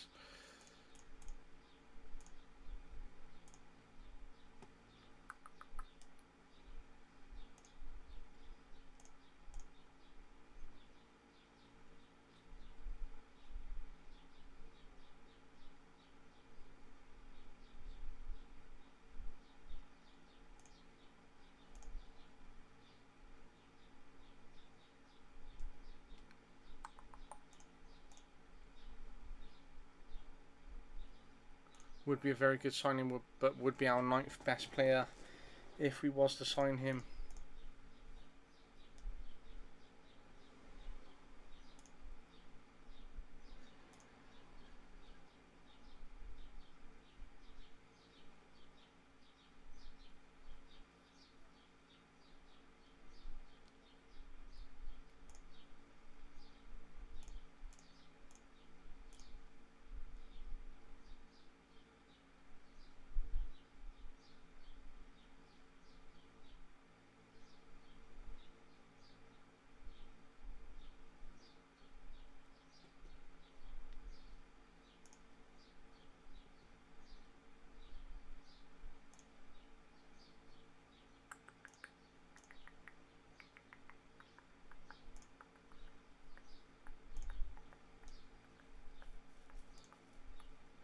Would be a very good signing, but would be our 9th best player if we was to sign him.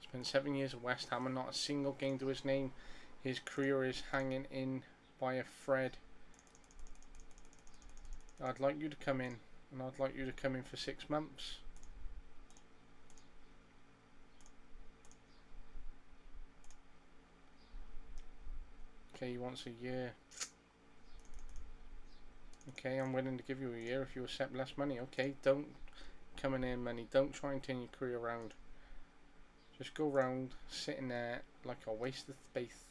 Spent 7 years at West Ham and not a single game to his name. His career is hanging in by a thread. I'd like you to come in, and I'd like you to come in for 6 months. Okay, he wants a year. Okay, I'm willing to give you a year if you accept less money. Okay, don't come in money. Don't try and turn your career around. Just go round sitting there like a waste of space.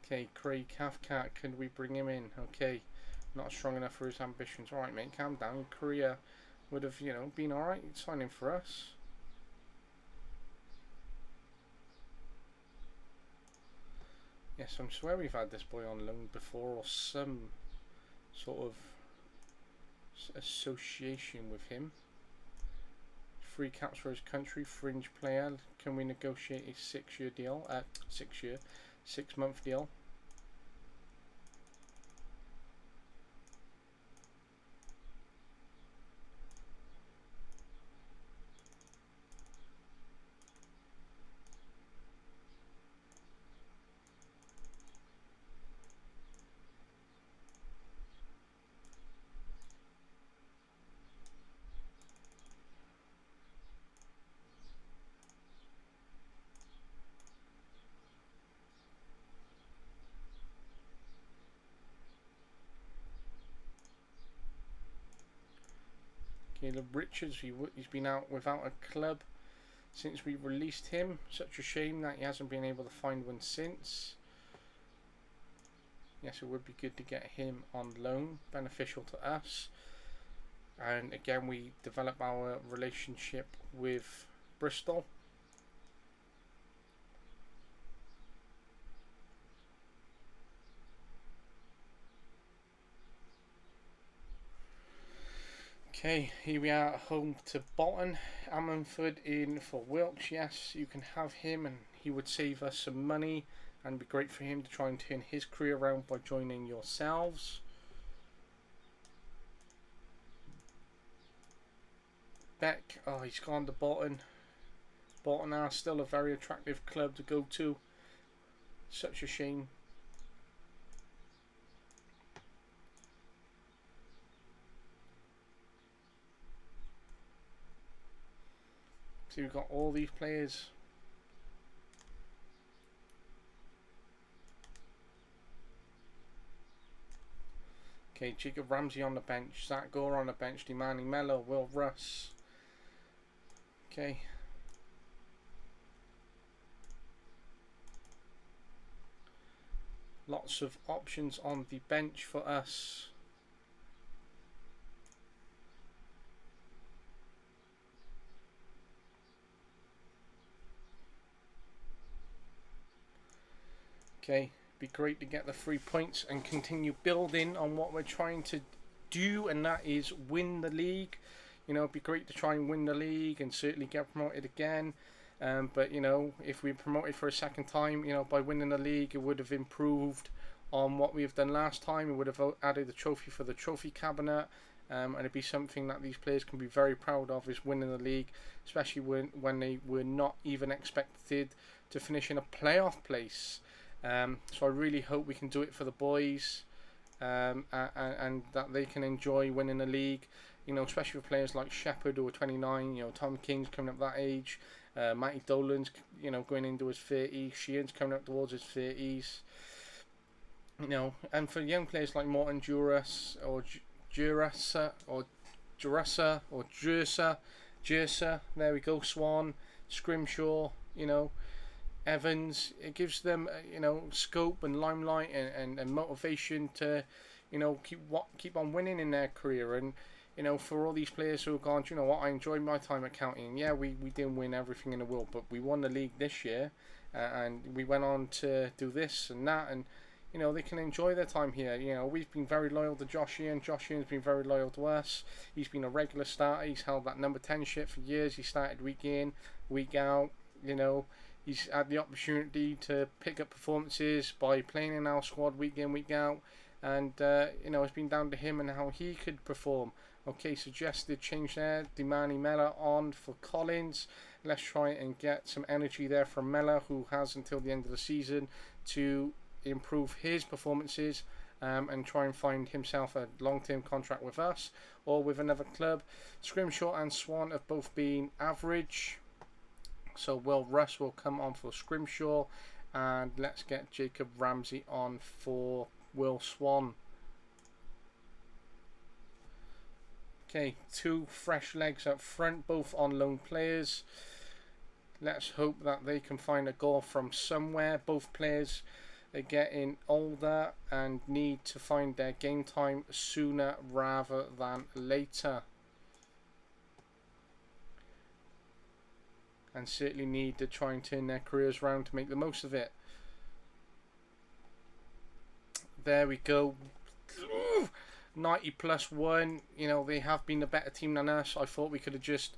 Okay, Craig Cathcart, can we bring him in? Okay, not strong enough for his ambitions. Alright mate, calm down. Your career would have, you know, been alright signing for us. Yes, I'm swear we've had this boy on loan before, or some sort of association with him. 3 caps for his country, fringe player. Can we negotiate a 6-year deal? 6-month deal. Caleb Richards, he's been out without a club since we released him. Such a shame that he hasn't been able to find one since. Yes, it would be good to get him on loan, beneficial to us. And again, we develop our relationship with Bristol. Okay, here we are at home to Bolton. Ammanford in for Wilkes. Yes, you can have him and he would save us some money and be great for him to try and turn his career around by joining yourselves. Beck, oh, he's gone to Bolton. Bolton are still a very attractive club to go to. Such a shame. So we've got all these players. Okay, Jacob Ramsey on the bench, Zach Gore on the bench, Demani Mello, Will Russ. Okay. Lots of options on the bench for us. Okay, be great to get the 3 points and continue building on what we're trying to do, and that is win the league. You know, it'd be great to try and win the league and certainly get promoted again. But you know, if we promoted for a second time, you know, by winning the league, it would have improved on what we've done last time. It would have added a trophy for the trophy cabinet, and it'd be something that these players can be very proud of, is winning the league, especially when they were not even expected to finish in a playoff place. So I really hope we can do it for the boys, and that they can enjoy winning the league. You know, especially for players like Shepherd, who are 29. You know, Tom King's coming up that age. Matty Dolan's, going into his 30s. Sheehan's coming up towards his 30s. And for young players like Morton Juras or Jurasa or Jurasa or Jersa, there we go, Swan, Scrimshaw, Evans. It gives them, scope and limelight and motivation to, keep on winning in their career. And for all these players who have gone, you know what, I enjoyed my time at County. And yeah, we didn't win everything in the world, but we won the league this year, and we went on to do this and that, and they can enjoy their time here. We've been very loyal to Josh Ian. Josh Ian's been very loyal to us. He's been a regular starter. He's held that number 10 shit for years. He started week in, week out. He's had the opportunity to pick up performances by playing in our squad week in, week out. And, it's been down to him and how he could perform. Okay, suggested change there. Dimani Mella on for Collins. Let's try and get some energy there from Mella, who has until the end of the season to improve his performances and try and find himself a long-term contract with us or with another club. Scrimshaw and Swan have both been average, so Will Russ will come on for Scrimshaw, and let's get Jacob Ramsey on for Will Swan. Okay, 2 fresh legs up front, both on loan players. Let's hope that they can find a goal from somewhere. Both players are getting older and need to find their game time sooner rather than later. And certainly need to try and turn their careers around to make the most of it. There we go. 90+1. They have been a better team than us. I thought we could have just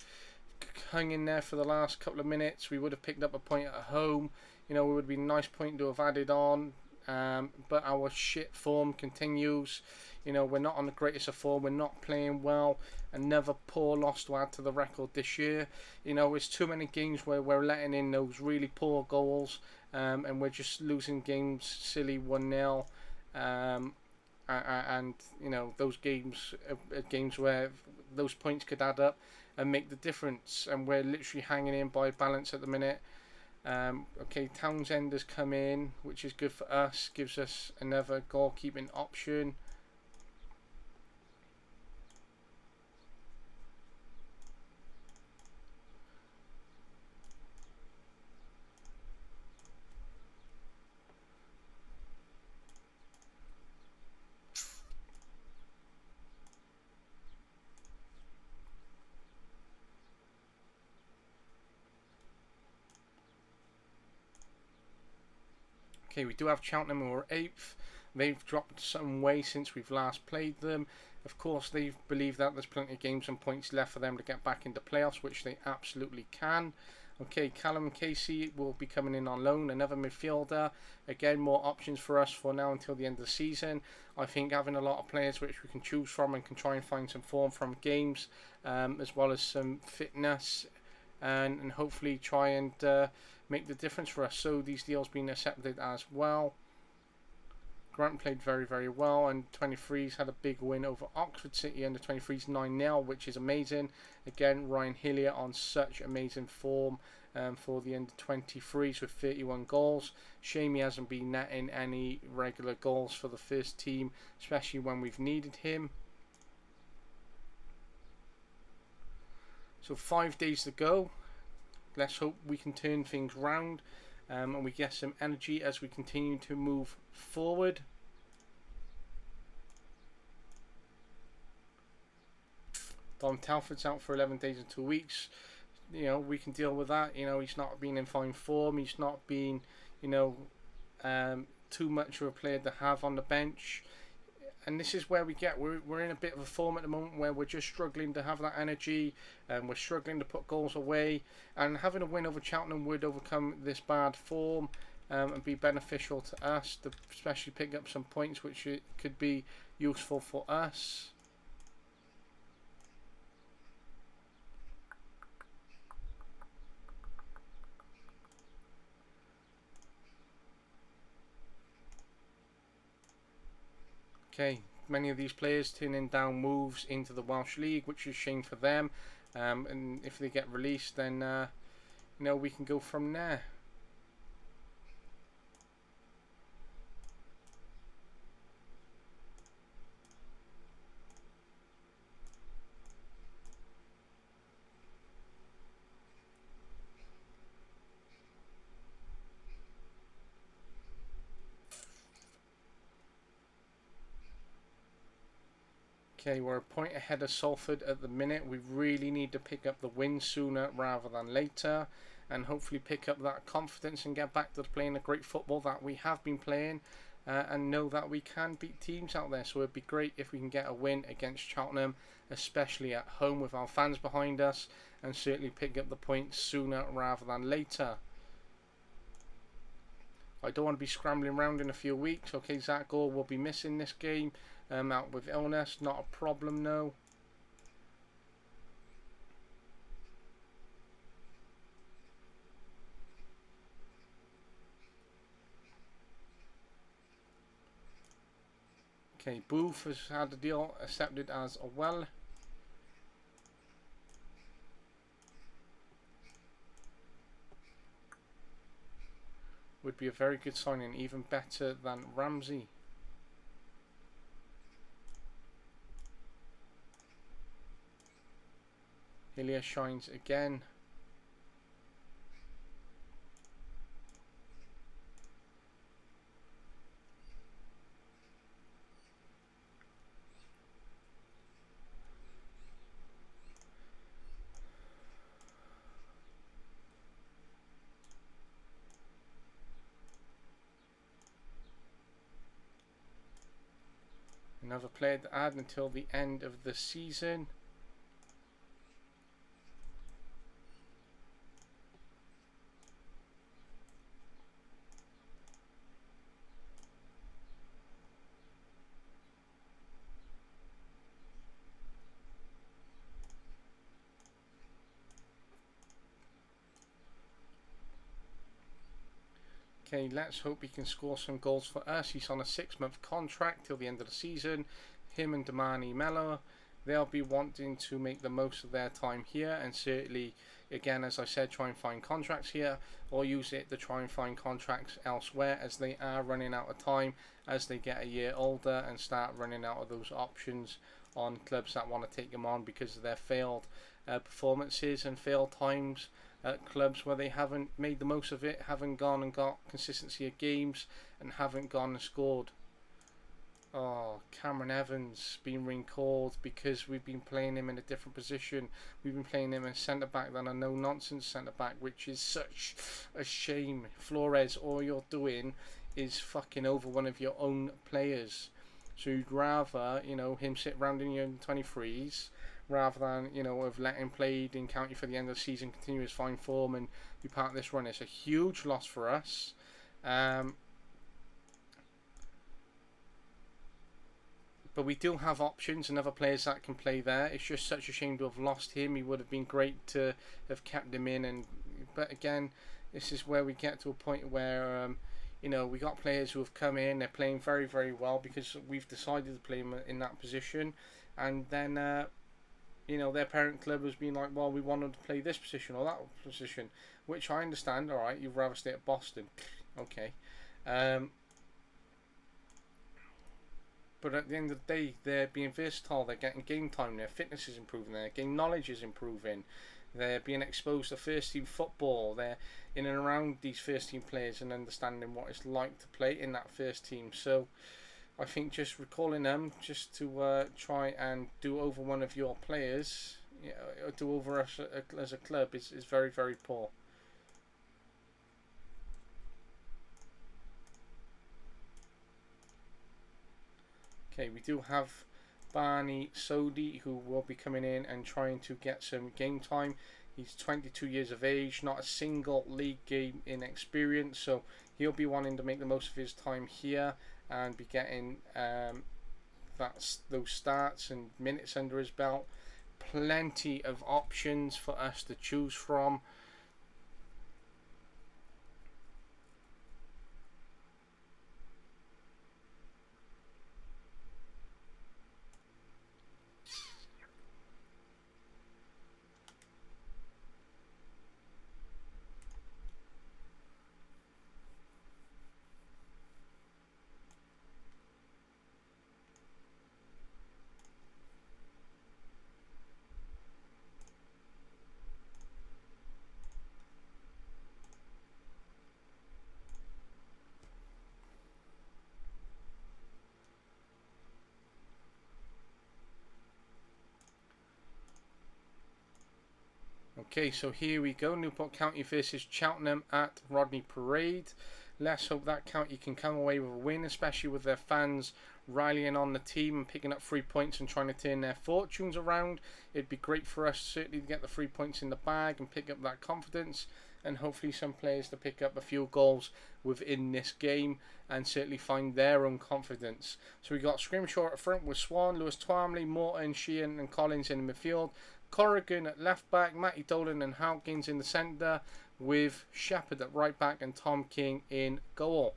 hung in there for the last couple of minutes. We would have picked up a point at home. It would have been a nice point to have added on. But our shit form continues. We're not on the greatest of form. We're not playing well. Another poor loss to add to the record this year. It's too many games where we're letting in those really poor goals. And we're just losing games silly 1-0. And those games are games where those points could add up and make the difference. And we're literally hanging in by balance at the minute. Okay, Townsend has come in, which is good for us. Gives us another goalkeeping option. Okay, we do have Cheltenham, who are 8th. They've dropped some way since we've last played them. Of course, they believe that there's plenty of games and points left for them to get back into playoffs, which they absolutely can. Okay, Callum Casey will be coming in on loan, another midfielder. Again, more options for us for now until the end of the season. I think having a lot of players which we can choose from and can try and find some form from games, as well as some fitness, and hopefully try and make the difference for us. So these deals being accepted as well. Grant played very, very well, and 23s had a big win over Oxford City under 23s 9-0, which is amazing. Again, Ryan Hillier on such amazing form for the under 23s with 31 goals. Shame he hasn't been netting any regular goals for the first team, especially when we've needed him. So 5 days to go. Let's hope we can turn things round and we get some energy as we continue to move forward. Dom Telford's out for 11 days and 2 weeks. We can deal with that. He's not been in fine form. He's not been, too much of a player to have on the bench. And this is where we're in a bit of a form at the moment where we're just struggling to have that energy, and we're struggling to put goals away. And having a win over Cheltenham would overcome this bad form and be beneficial to us, to especially pick up some points which could be useful for us. Okay, many of these players turning down moves into the Welsh League, which is a shame for them. And if they get released, then we can go from there. Okay, we're a point ahead of Salford at the minute. We really need to pick up the win sooner rather than later, and hopefully pick up that confidence and get back to playing the great football that we have been playing, and know that we can beat teams out there. So it'd be great if we can get a win against Cheltenham, especially at home with our fans behind us, and certainly pick up the points sooner rather than later. I don't want to be scrambling around in a few weeks. Okay, Zach Gore will be missing this game, out with illness. Not a problem, no. Okay, Booth has had the deal accepted as well. Would be a very good signing, even better than Ramsey. Hillier shines again. Another player to add until the end of the season. Okay, let's hope he can score some goals for us. He's on a 6-month contract till the end of the season. Him and Damani Mello, they'll be wanting to make the most of their time here, and certainly, again, as I said, try and find contracts here, or use it to try and find contracts elsewhere, as they are running out of time as they get a year older and start running out of those options on clubs that want to take them on because of their failed performances and failed times at clubs where they haven't made the most of it, haven't gone and got consistency of games, and haven't gone and scored. Oh, Cameron Evans being recalled because we've been playing him in a different position. We've been playing him as centre back than a no nonsense centre back, which is such a shame. Flores, all you're doing is fucking over one of your own players. So you'd rather, him sit round in your 23s rather than, have let him play in county for the end of the season, continue his fine form and be part of this run. It's a huge loss for us. But we do have options and other players that can play there. It's just such a shame to have lost him. He would have been great to have kept him in. But again, this is where we get to a point where we got players who have come in. They're playing very, very well because we've decided to play them in that position, and then their parent club has been like, well, we want them to play this position or that position, which I understand. All right, you'd rather stay at Boston, okay. But at the end of the day, they're being versatile. They're getting game time. Their fitness is improving. Their game knowledge is improving. They're being exposed to first team football. They're in and around these first team players and understanding what it's like to play in that first team. So I think just recalling them just to try and do over one of your players, do over us as a club is very, very poor. Okay, we do have Barney Sodi, who will be coming in and trying to get some game time. He's 22 years of age, not a single league game in experience, so he'll be wanting to make the most of his time here and be getting those starts and minutes under his belt. Plenty of options for us to choose from. Okay, so here we go. Newport County versus Cheltenham at Rodney Parade. Let's hope that county can come away with a win, especially with their fans rallying on the team and picking up 3 points and trying to turn their fortunes around. It'd be great for us certainly to get the 3 points in the bag and pick up that confidence, and hopefully some players to pick up a few goals within this game and certainly find their own confidence. So we got Scrimshaw at front with Swan, Lewis Twamley, Morton, Sheehan and Collins in the midfield. Corrigan at left back, Matty Dolan and Hawkins in the centre, with Shepherd at right back and Tom King in goal.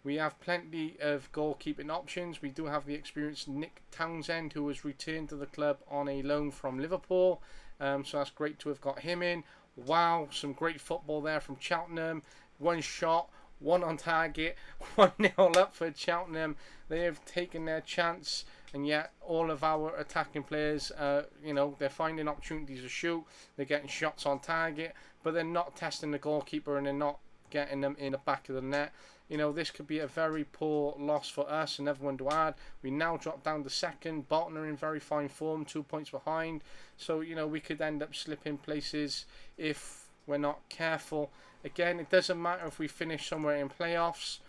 We have plenty of goalkeeping options. We do have the experienced Nick Townsend, who has returned to the club on a loan from Liverpool. So that's great to have got him in. Wow, some great football there from Cheltenham. One shot, one on target, 1-0 up for Cheltenham. They have taken their chance, and yet all of our attacking players, they're finding opportunities to shoot. They're getting shots on target, but they're not testing the goalkeeper and they're not getting them in the back of the net. This could be a very poor loss for us, and everyone to add. We now drop down to second. Bolton are in very fine form, 2 points behind. So, we could end up slipping places if we're not careful. Again, it doesn't matter if we finish somewhere in playoffs,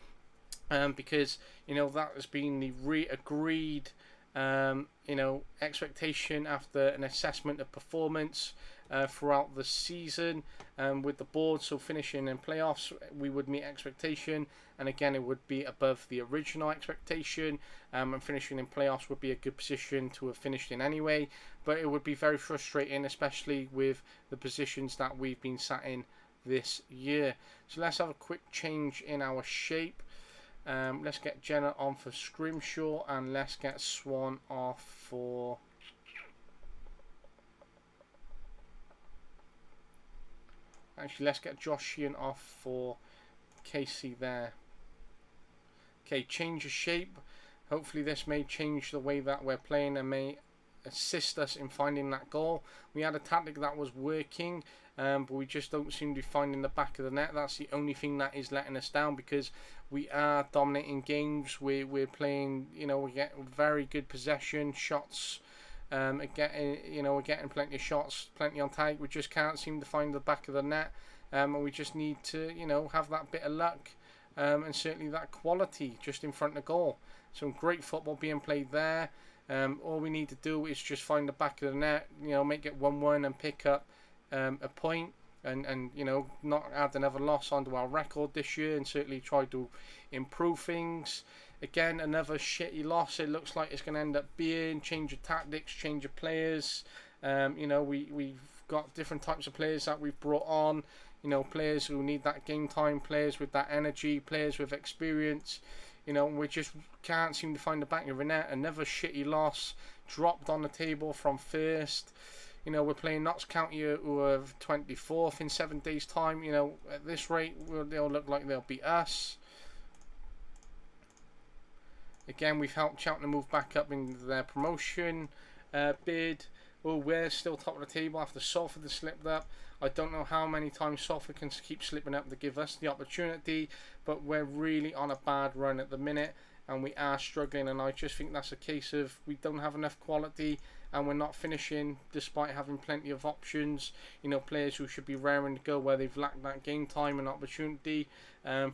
because, that has been the re-agreed, expectation after an assessment of performance throughout the season with the board. So finishing in playoffs, we would meet expectation, and again it would be above the original expectation, and finishing in playoffs would be a good position to have finished in anyway, but it would be very frustrating, especially with the positions that we've been sat in this year. So let's have a quick change in our shape. Let's get Jenna on for Scrimshaw, and let's get Swan off for... Actually, let's get Josh Sheehan off for Casey there. Okay, change of shape. Hopefully this may change the way that we're playing and may assist us in finding that goal. We had a tactic that was working, but we just don't seem to be finding the back of the net. That's the only thing that is letting us down, because we are dominating games. We're playing, we get very good possession, shots. We're getting plenty of shots, plenty on target. We just can't seem to find the back of the net, and we just need to, have that bit of luck, and certainly that quality just in front of goal. Some great football being played there. All we need to do is just find the back of the net, make it 1-1 and pick up a point, and not add another loss onto our record this year, and certainly try to improve things. Again, another shitty loss. It looks like it's going to end up being change of tactics, change of players. We've got different types of players that we've brought on. Players who need that game time, players with that energy, players with experience. We just can't seem to find the back of the net. Another shitty loss, dropped on the table from first. We're playing Notts County, who are 24th in 7 days' time. At this rate, they'll look like they'll beat us. Again, we've helped Cheltenham move back up into their promotion bid. Oh, we're still top of the table after Salford has slipped up. I don't know how many times Salford can keep slipping up to give us the opportunity, but we're really on a bad run at the minute, and we are struggling, and I just think that's a case of we don't have enough quality, and we're not finishing despite having plenty of options. Players who should be raring to go where they've lacked that game time and opportunity,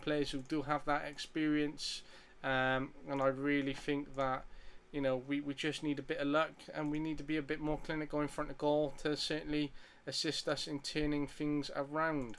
players who do have that experience. And I really think that we just need a bit of luck, and we need to be a bit more clinical in front of goal to certainly assist us in turning things around.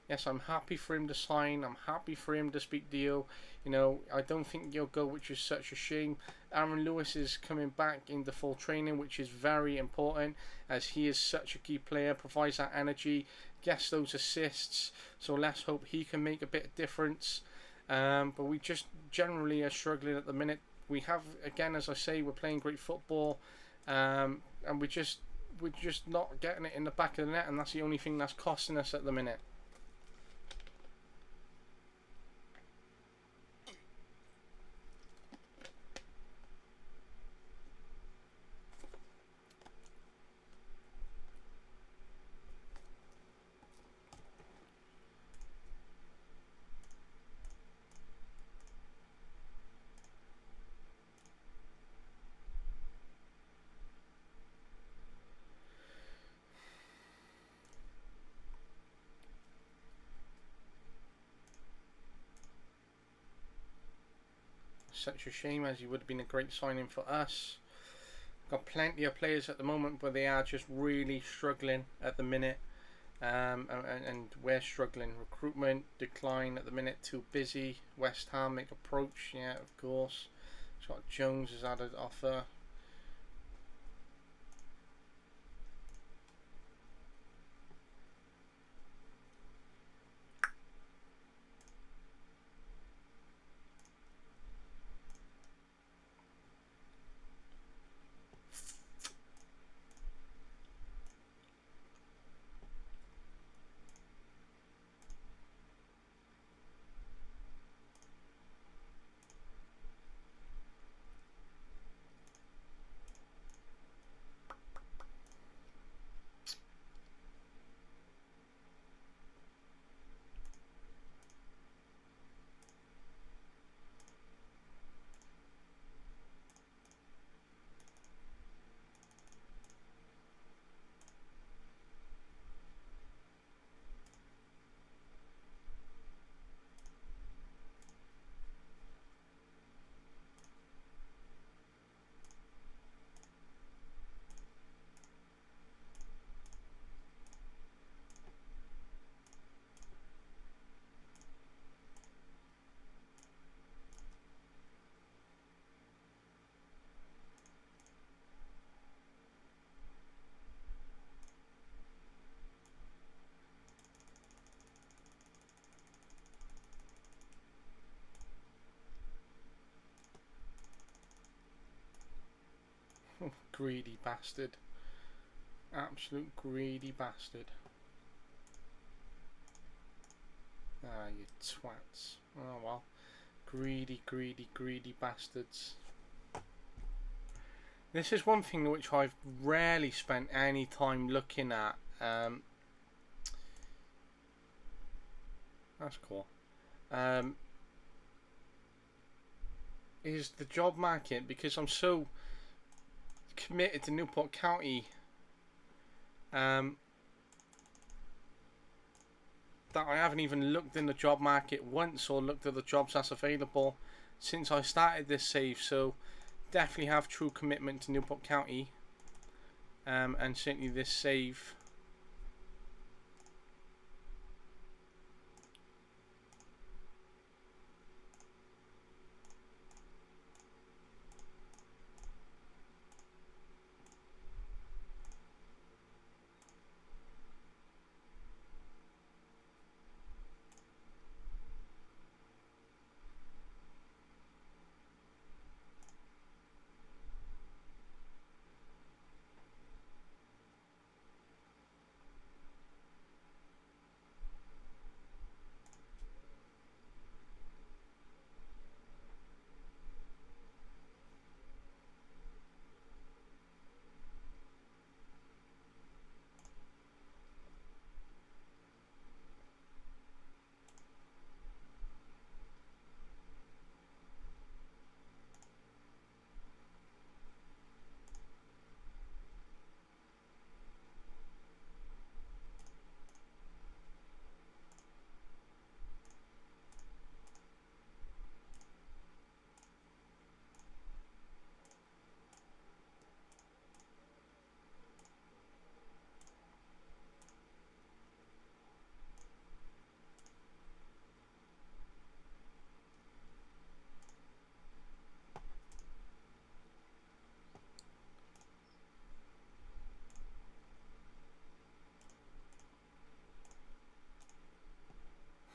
Yes, I'm happy for him to sign. I'm happy for him to speak deal. I don't think he'll go, which is such a shame. Aaron Lewis is coming back into full training, which is very important, as he is such a key player, provides that energy, gets those assists. So let's hope he can make a bit of difference. But we just generally are struggling at the minute. We have, again, as I say, we're playing great football, and we're just not getting it in the back of the net, and that's the only thing that's costing us at the minute. such a shame, as he would have been a great signing for us. Got plenty of players at the moment, but they are just really struggling at the minute. And we're struggling. Recruitment decline at the minute. Too busy. West Ham make approach. Yeah, of course. Scott Jones has had an offer. Greedy bastard. Absolute greedy bastard. Ah, you twats. Oh well. Greedy, greedy, greedy bastards. This is one thing which I've rarely spent any time looking at. That's cool. Is the job market, because I'm so committed to Newport County that I haven't even looked in the job market once or looked at the jobs that's available since I started this save. So definitely have true commitment to Newport County, and certainly this save.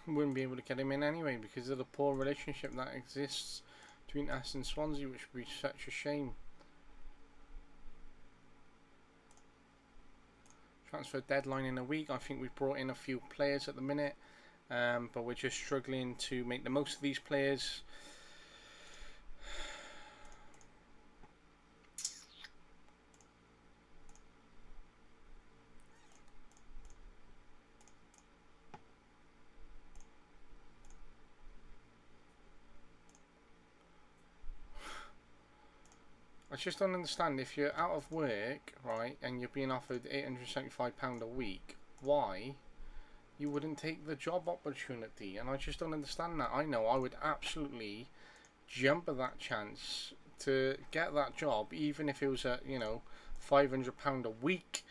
Wouldn't be able to get him in anyway because of the poor relationship that exists between us and Swansea, which would be such a shame. Transfer deadline in a week. I think we've brought in a few players at the minute, but we're just struggling to make the most of these players. I just don't understand, if you're out of work, right, and you're being offered £875 a week, why you wouldn't take the job opportunity? And I just don't understand that. I know I would absolutely jump at that chance to get that job, even if it was at, you know, £500 a week.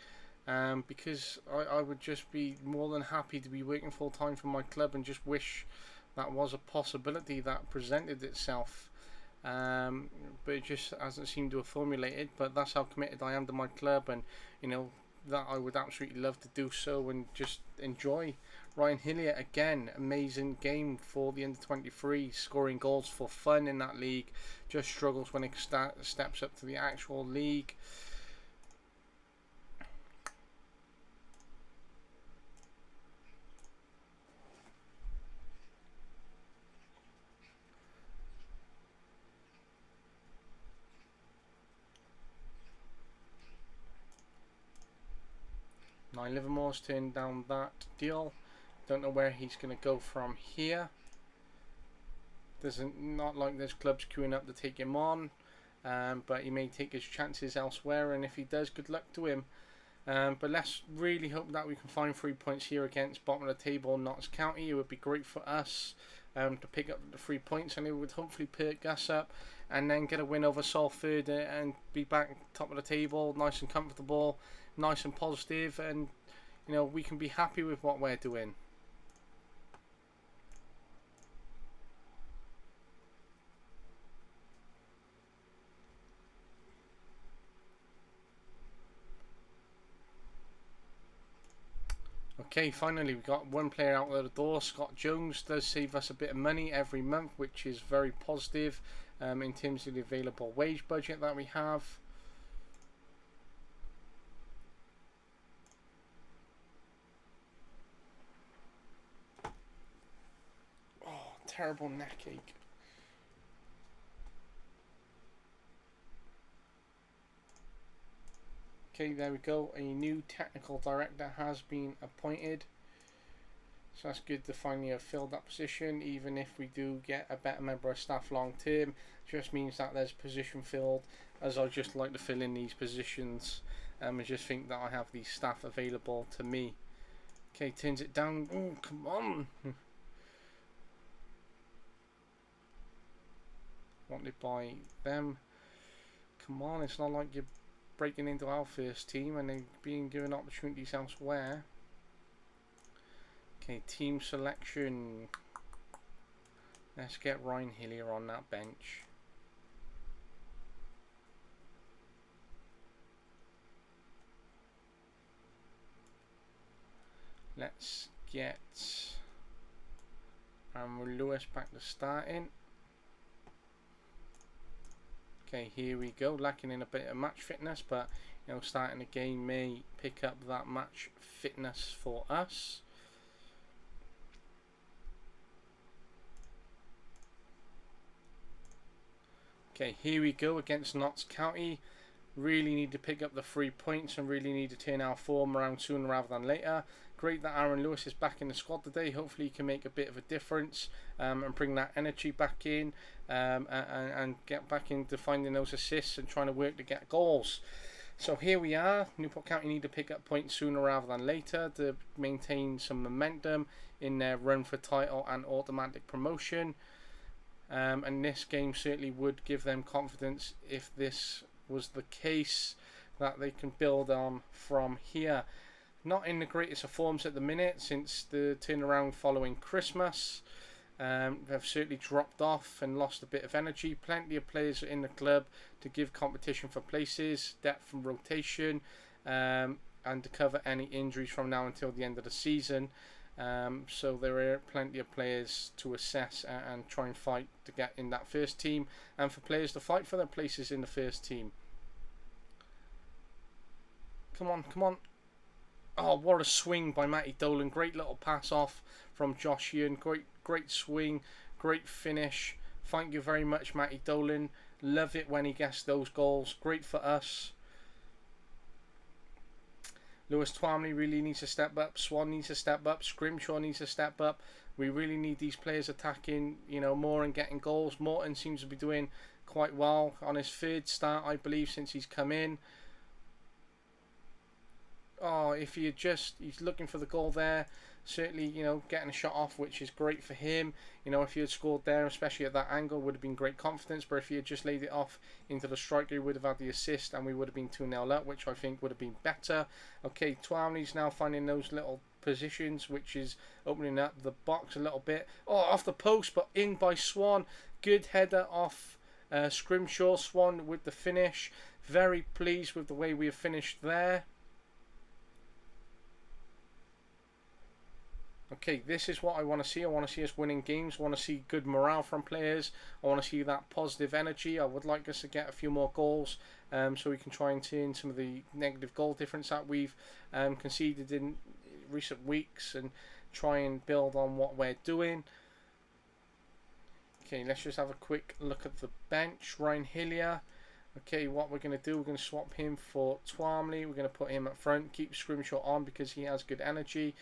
Because I would just be more than happy to be working full time for my club, and just wish that was a possibility that presented itself. But it just hasn't seemed to have formulated. But that's how committed I am to my club, and you know that I would absolutely love to do so and just enjoy. Ryan Hillier again, amazing game for the under 23, scoring goals for fun in that league. Just struggles when it steps up to the actual league. Now Livermore's turned down that deal. Don't know where he's going to go from here. Not like there's clubs queuing up to take him on, but he may take his chances elsewhere, and if he does, good luck to him. But let's really hope that we can find 3 points here against bottom of the table Notts County. It would be great for us to pick up the 3 points, and it would hopefully perk us up, and then get a win over Salford and be back top of the table, nice and comfortable, nice and positive, and you know we can be happy with what we're doing. Okay, finally we got one player out of the door. Scott Jones does save us a bit of money every month, which is very positive in terms of the available wage budget that we have. Oh, terrible neck ache. Okay, there we go. A new technical director has been appointed. So that's good to finally have filled that position. Even if we do get a better member of staff long term, just means that there's a position filled, as I just like to fill in these positions. I just think that I have these staff available to me. Okay, turns it down. Oh, come on. Wanted by them. Come on, it's not like you're breaking into our first team and then being given opportunities elsewhere. Okay, team selection. Let's get Ryan Hillier on that bench. Let's get Lewis back to starting. Okay, here we go. Lacking in a bit of match fitness, but you know, starting the game may pick up that match fitness for us. Okay, here we go against Notts County. Really need to pick up the 3 points and really need to turn our form around sooner rather than later. Great that Aaron Lewis is back in the squad today. Hopefully he can make a bit of a difference and bring that energy back in and get back into finding those assists and trying to work to get goals. So here we are. Newport County need to pick up points sooner rather than later to maintain some momentum in their run for title and automatic promotion. And this game certainly would give them confidence if this was the case, that they can build on from here. Not in the greatest of forms at the minute since the turnaround following Christmas. They've certainly dropped off and lost a bit of energy. Plenty of players in the club to give competition for places, depth and rotation, and to cover any injuries from now until the end of the season. So there are plenty of players to assess and try and fight to get in that first team, and for players to fight for their places in the first team. Come on, come on. Oh, what a swing by Matty Dolan. Great little pass off from Josh Ewan. Great swing, great finish. Thank you very much, Matty Dolan. Love it when he gets those goals. Great for us. Lewis Twamley really needs to step up. Swan needs to step up. Scrimshaw needs to step up. We really need these players attacking, you know, more and getting goals. Morton seems to be doing quite well on his third start, I believe, since he's come in. Oh, if he's looking for the goal there, certainly, you know, getting a shot off, which is great for him. You know, if he had scored there, especially at that angle, would have been great confidence. But if he had just laid it off into the striker, he would have had the assist, and we would have been 2-0 up, which I think would have been better. Okay, Twamley's now finding those little positions, which is opening up the box a little bit. Oh, off the post, but in by Swan. Good header off Scrimshaw. Swan with the finish. Very pleased with the way we have finished there. Okay, this is what I want to see. I want to see us winning games. I want to see good morale from players. I want to see that positive energy. I would like us to get a few more goals so we can try and turn some of the negative goal difference that we've conceded in recent weeks and try and build on what we're doing. Okay, let's just have a quick look at the bench. Ryan Hillier. Okay, what we're going to do, we're going to swap him for Twamley. We're going to put him up front, keep Scrimshaw on because he has good energy.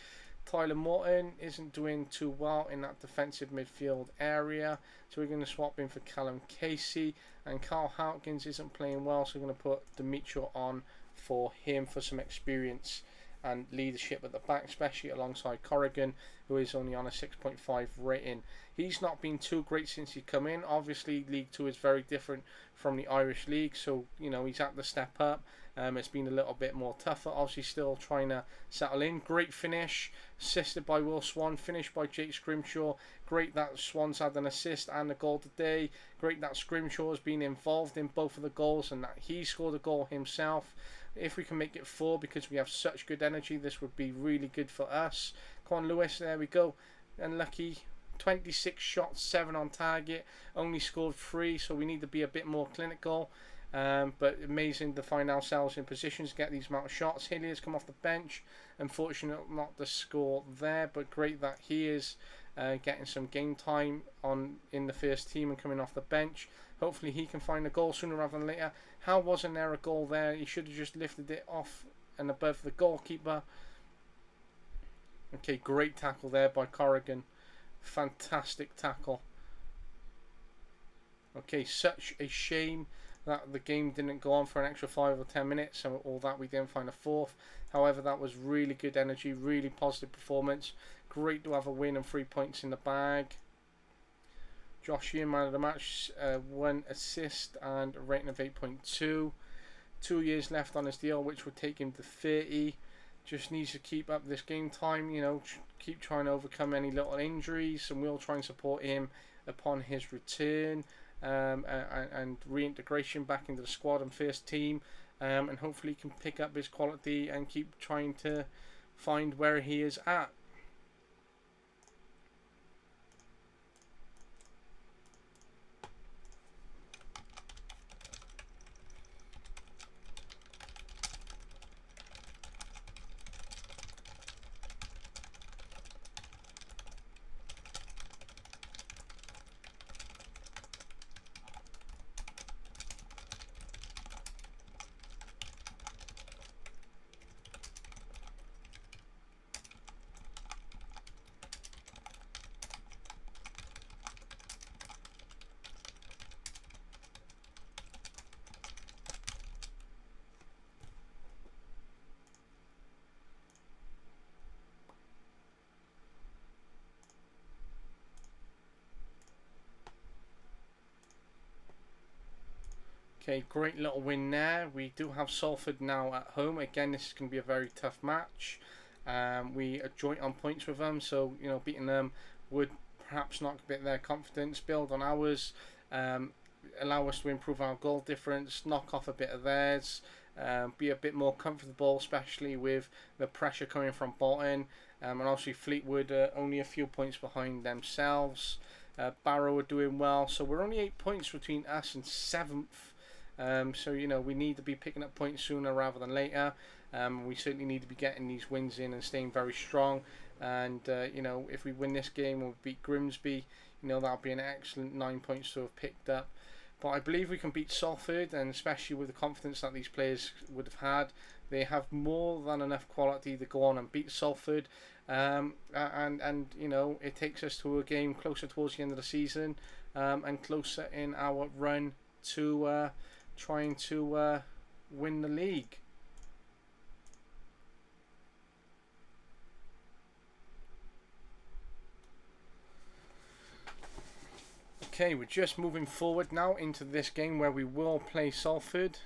Tyler Morton isn't doing too well in that defensive midfield area, so we're going to swap him for Callum Casey. And Carl Houtkins isn't playing well, so we're going to put Demetrio on for him for some experience and leadership at the back, especially alongside Corrigan, who is only on a 6.5 rating. He's not been too great since he come in. Obviously, League 2 is very different from the Irish League, so you know he's had to step up. It's been a little bit more tougher. Obviously, still trying to settle in. Great finish, assisted by Will Swan. Finished by Jake Scrimshaw. Great that Swan's had an assist and a goal today. Great that Scrimshaw has been involved in both of the goals and that he scored a goal himself. If we can make it 4 because we have such good energy, this would be really good for us. Come on, Lewis. There we go. Unlucky. 26 shots, 7 on target. Only scored 3, so we need to be a bit more clinical. But amazing to find ourselves in positions to get these amount of shots. Hillier's come off the bench. Unfortunate not the score there, but great that he is getting some game time in the first team and coming off the bench. Hopefully he can find a goal sooner rather than later. How wasn't there a goal there? He should have just lifted it off and above the goalkeeper. Okay, great tackle there by Corrigan. Fantastic tackle. Okay, such a shame that the game didn't go on for an extra 5 or 10 minutes, or that we didn't find a 4th. However, that was really good energy, really positive performance. Great to have a win and 3 points in the bag. Josh Ian, man of the match, 1 assist and a rating of 8.2. 2 years left on his deal, which would take him to 30. Just needs to keep up this game time, you know, keep trying to overcome any little injuries, and we'll try and support him upon his return and reintegration back into the squad and first team, and hopefully he can pick up his quality and keep trying to find where he is at. Okay, great little win there. We do have Salford now at home. Again, this is going to be a very tough match. We are joint on points with them, so you know beating them would perhaps knock a bit of their confidence, build on ours, allow us to improve our goal difference, knock off a bit of theirs, be a bit more comfortable, especially with the pressure coming from Bolton. And obviously Fleetwood only a few points behind themselves. Barrow are doing well, so we're only 8 points between us and 7th. So you know we need to be picking up points sooner rather than later. We certainly need to be getting these wins in and staying very strong. And you know if we win this game or beat Grimsby, you know that'll be an excellent 9 points to have picked up. But I believe we can beat Salford, and especially with the confidence that these players would have had, they have more than enough quality to go on and beat Salford. And you know it takes us to a game closer towards the end of the season, and closer in our run to trying to win the league. Okay, we're just moving forward now into this game where we will play Salford.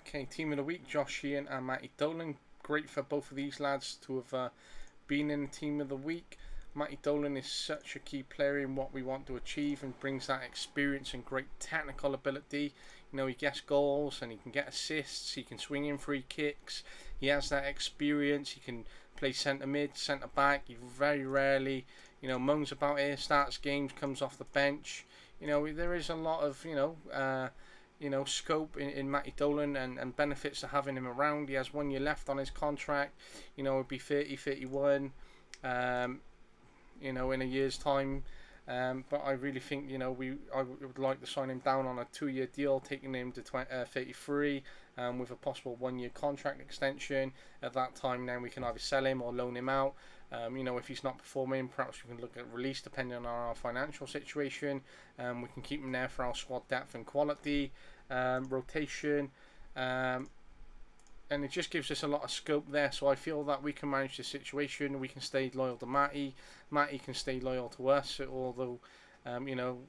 Okay, team of the week, Josh Sheehan and Matty Dolan. Great for both of these lads to have been in the team of the week. Matty Dolan is such a key player in what we want to achieve and brings that experience and great technical ability. You know, he gets goals and he can get assists, he can swing in free kicks, he has that experience, he can play centre mid, centre back. He very rarely, you know, moans about it, starts games, comes off the bench. You know, there is a lot of, scope in Matty Dolan and benefits to having him around. He has 1 year left on his contract. You know, it'd be 30, 31, in a year's time. But I really think, I would like to sign him down on a 2 year deal, taking him to 33 with a possible 1 year contract extension. At that time, then we can either sell him or loan him out. If he's not performing, perhaps we can look at release depending on our financial situation. We can keep him there for our squad depth and quality, rotation, and it just gives us a lot of scope there. So I feel that we can manage the situation. We can stay loyal to Matty. Matty can stay loyal to us, although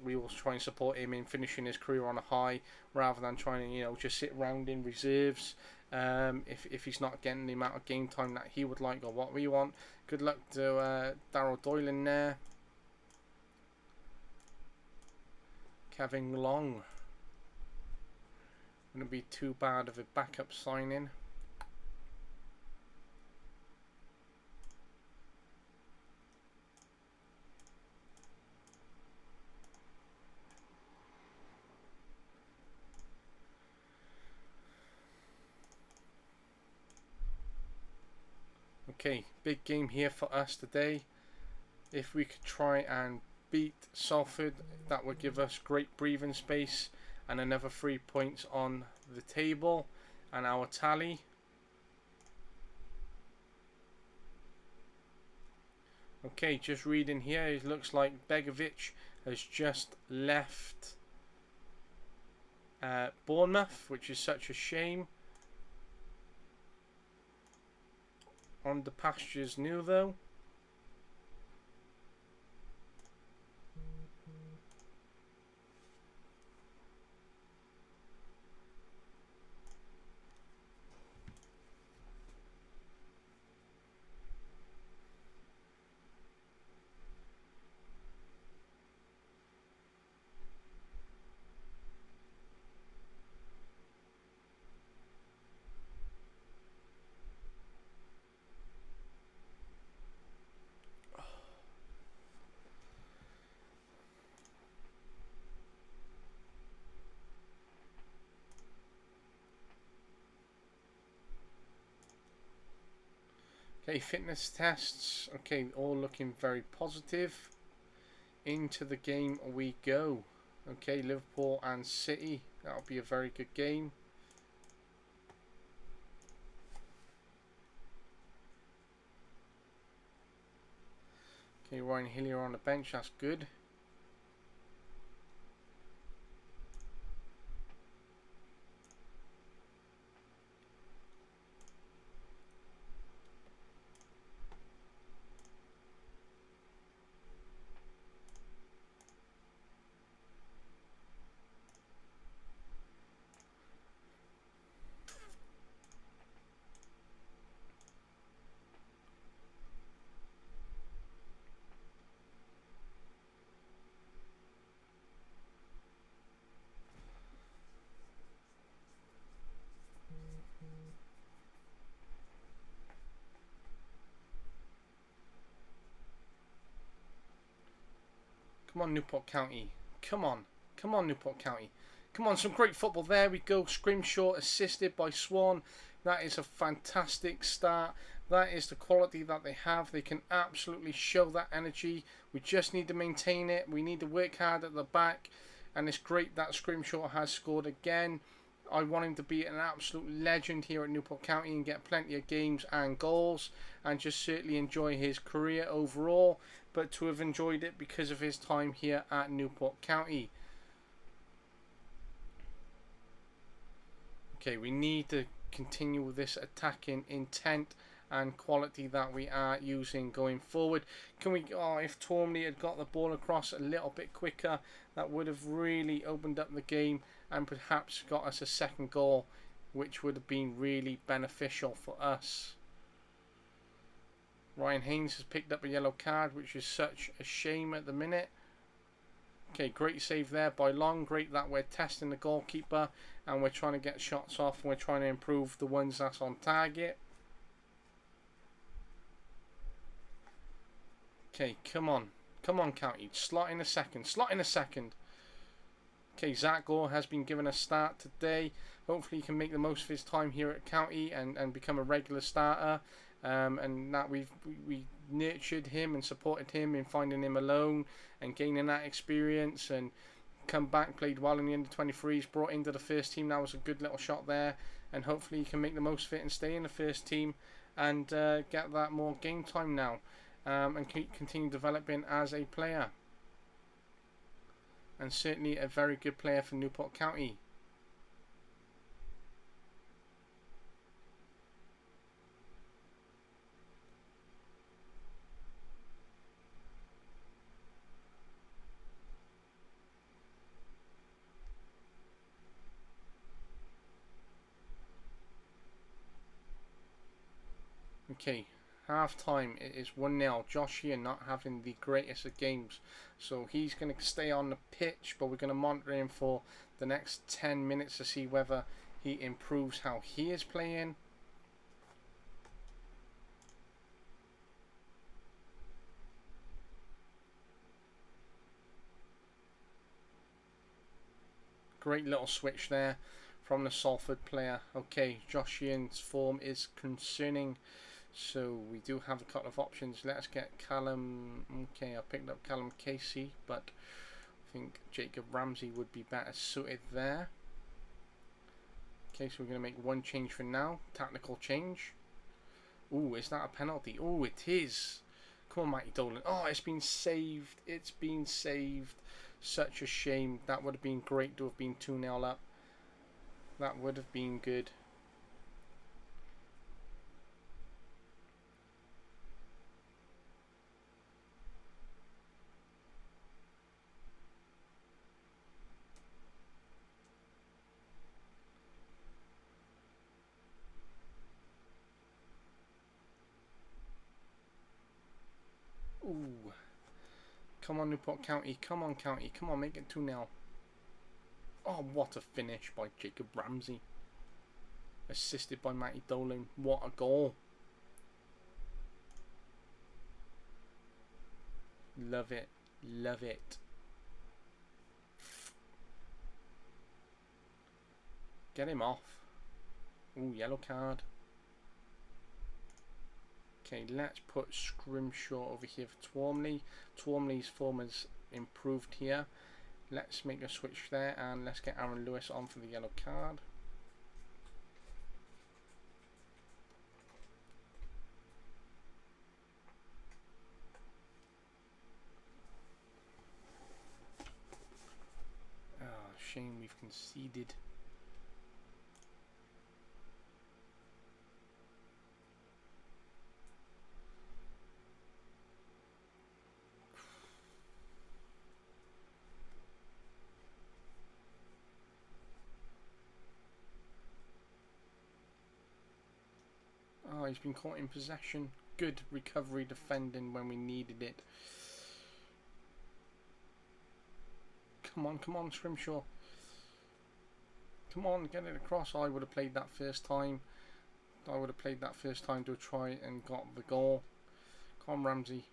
we will try and support him in finishing his career on a high rather than trying to just sit around in reserves. If he's not getting the amount of game time that he would like or what we want. Good luck to Darryl Doyle in there. Kevin Long. Wouldn't be too bad of a backup signing. Okay, big game here for us today. If we could try and beat Salford, that would give us great breathing space and another 3 points on the table and our tally. Okay, just reading here, it looks like Begovic has just left Bournemouth, which is such a shame. On the pastures new though. Okay, fitness tests. Okay, all looking very positive. Into the game we go. Okay, Liverpool and City. That'll be a very good game. Okay, Ryan Hillier on the bench. That's good. Come on, Newport County. Come on. Come on, Newport County. Come on, some great football. There we go. Scrimshaw assisted by Swan. That is a fantastic start. That is the quality that they have. They can absolutely show that energy. We just need to maintain it. We need to work hard at the back. And it's great that Scrimshaw has scored again. I want him to be an absolute legend here at Newport County and get plenty of games and goals, and just certainly enjoy his career overall, but to have enjoyed it because of his time here at Newport County. Okay, we need to continue with this attacking intent and quality that we are using going forward. Can we? Oh, if Tormley had got the ball across a little bit quicker, that would have really opened up the game and perhaps got us a second goal, which would have been really beneficial for us. Ryan Haynes has picked up a yellow card, which is such a shame at the minute. Okay, great save there by Long. Great that we're testing the goalkeeper and we're trying to get shots off and we're trying to improve the ones that's on target. Okay, come on. Come on, County. Slot in a second. Slot in a second. Okay, Zach Gore has been given a start today. Hopefully he can make the most of his time here at County and become a regular starter. And that we nurtured him and supported him in finding him alone and gaining that experience, and come back, played well in the under-23s, brought into the first team. That was a good little shot there, and hopefully he can make the most of it and stay in the first team and get that more game time now, and continue developing as a player. And certainly a very good player for Newport County. Okay, half time, it is 1-0. Josh here not having the greatest of games, so he's going to stay on the pitch, but we're going to monitor him for the next 10 minutes to see whether he improves how he is playing. Great little switch there from the Salford player. Okay, Josh Ian's form is concerning. So we do have a couple of options. Let's get Callum. Okay, I picked up Callum Casey, but I think Jacob Ramsey would be better suited there. Okay, so we're going to make one change for now. Tactical change. Ooh, is that a penalty? Oh, it is. Come on, Matty Dolan. Oh, it's been saved. It's been saved. Such a shame. That would have been great to have been 2-0 up. That would have been good. Ooh. Come on, Newport County. Come on, County. Come on, make it 2-0. Oh, what a finish by Jacob Ramsey. Assisted by Matty Dolan. What a goal. Love it. Love it. Get him off. Ooh, yellow card. Okay, let's put Scrimshaw over here for Twormley. Twormley's form has improved here. Let's make a switch there and let's get Aaron Lewis on for the yellow card. Ah, shame we've conceded. Oh, he's been caught in possession. Good recovery defending when we needed it. Come on, Scrimshaw. Come on, get it across. I would have played that first time. I would have played that first time to try and got the goal. Come on, Ramsey.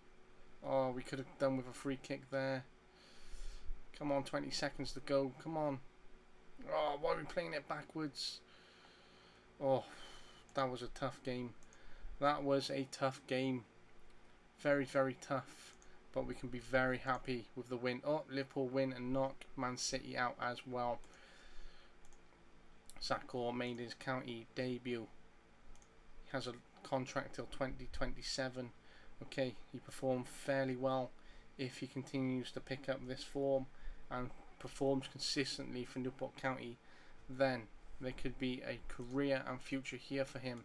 Oh, we could have done with a free kick there. Come on, 20 seconds to go. Come on. Oh, why are we playing it backwards? Oh, that was a tough game. That was a tough game. Very, very tough. But we can be very happy with the win. Oh, Liverpool win and knock Man City out as well. Sakor made his county debut. He has a contract till 2027. Okay, he performed fairly well. If he continues to pick up this form and performs consistently for Newport County, then there could be a career and future here for him.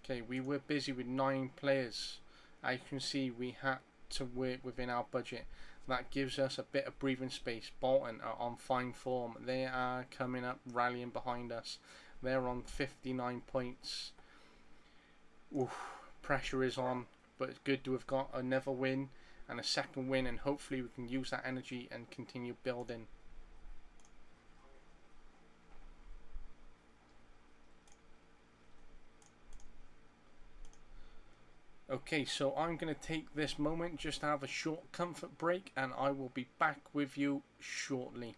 Okay, we were busy with 9 players. As you can see, we had to work within our budget. That gives us a bit of breathing space. Bolton are on fine form. They are coming up, rallying behind us. They're on 59 points. Oof, pressure is on, but it's good to have got another win and a second win, and hopefully we can use that energy and continue building. Okay, so I'm going to take this moment just to have a short comfort break, and I will be back with you shortly.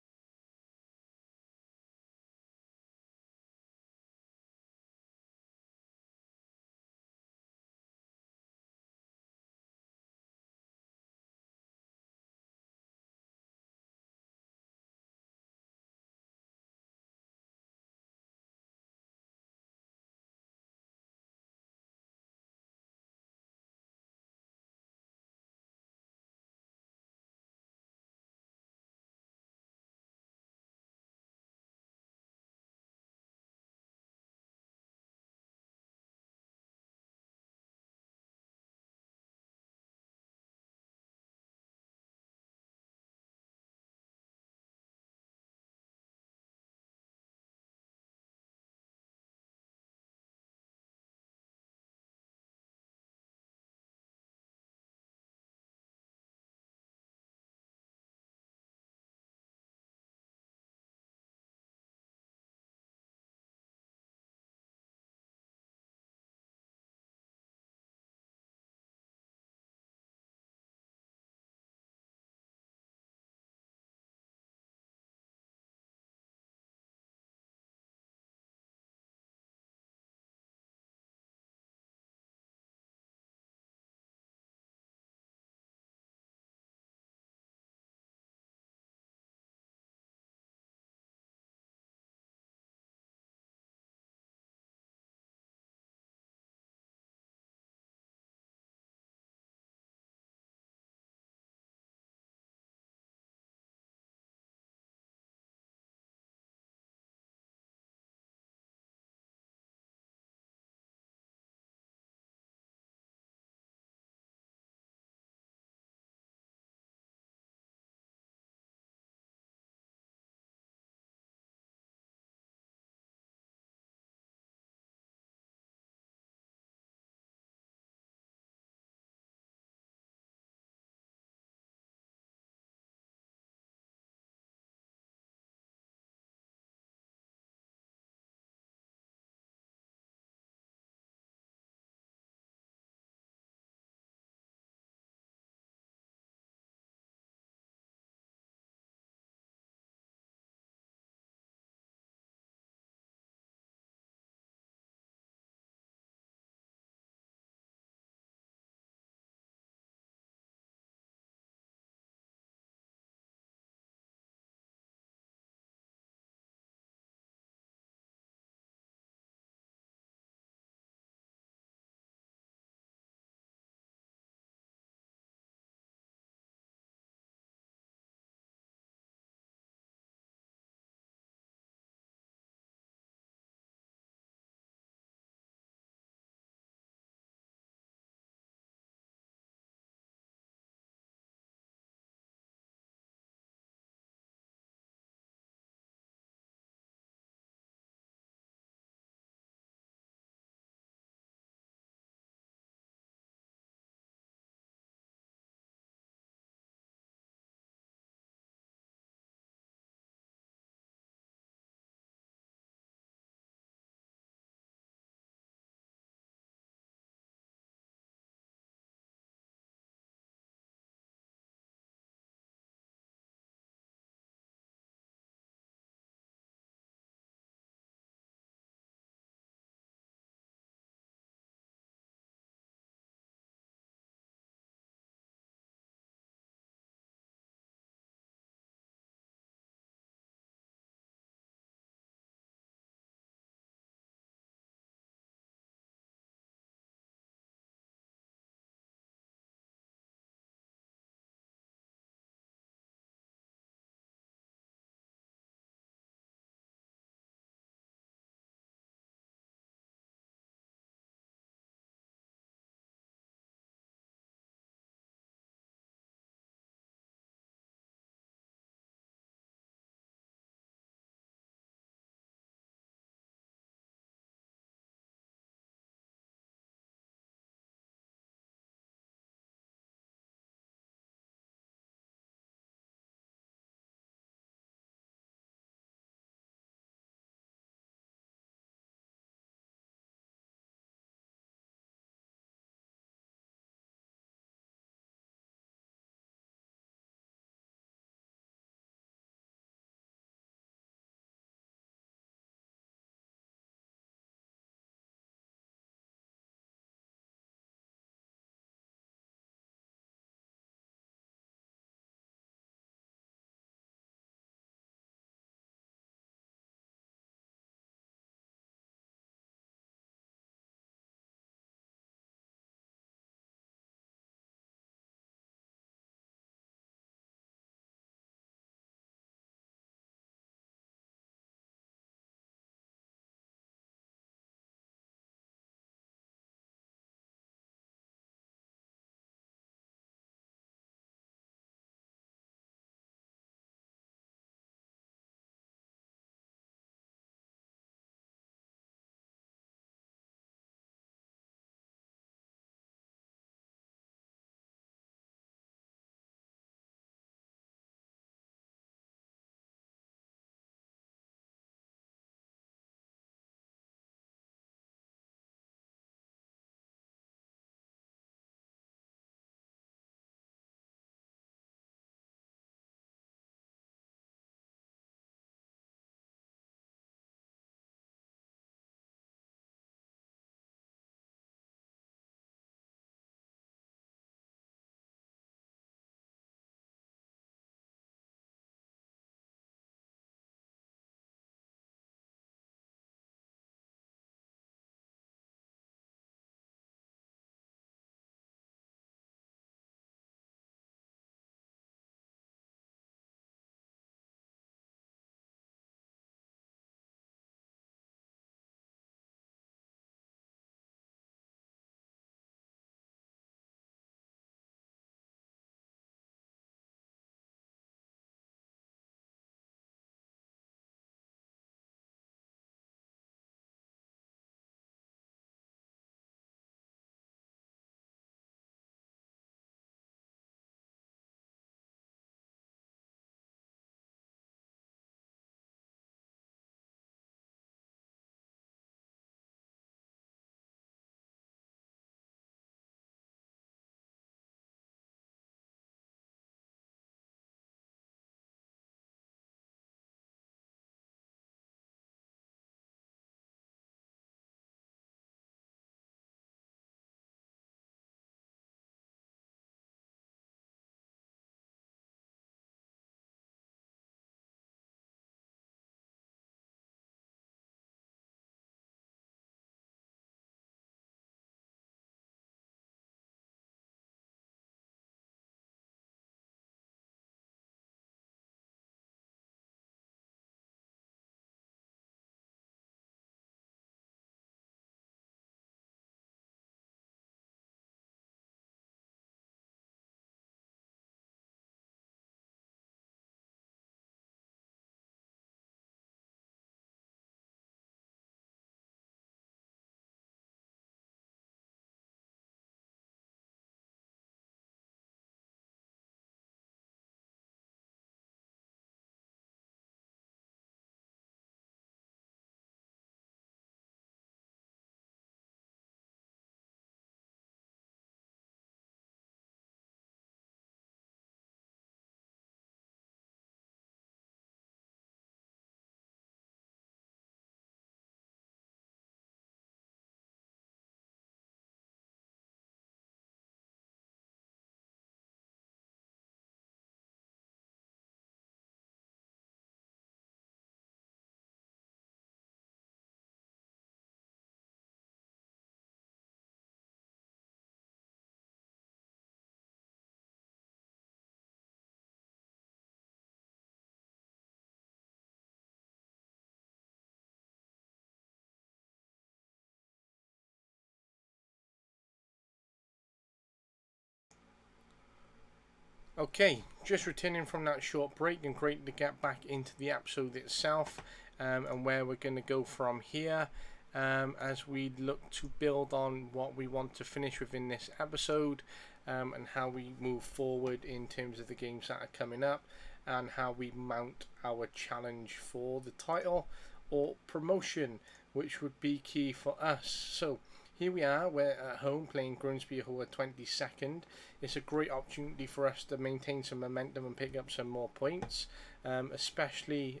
Okay, just returning from that short break, and great to get back into the episode itself, and where we're going to go from here, as we look to build on what we want to finish within this episode, and how we move forward in terms of the games that are coming up, and how we mount our challenge for the title or promotion, which would be key for us. So here we are, we're at home playing Grimsby, who are 22nd. It's a great opportunity for us to maintain some momentum and pick up some more points, especially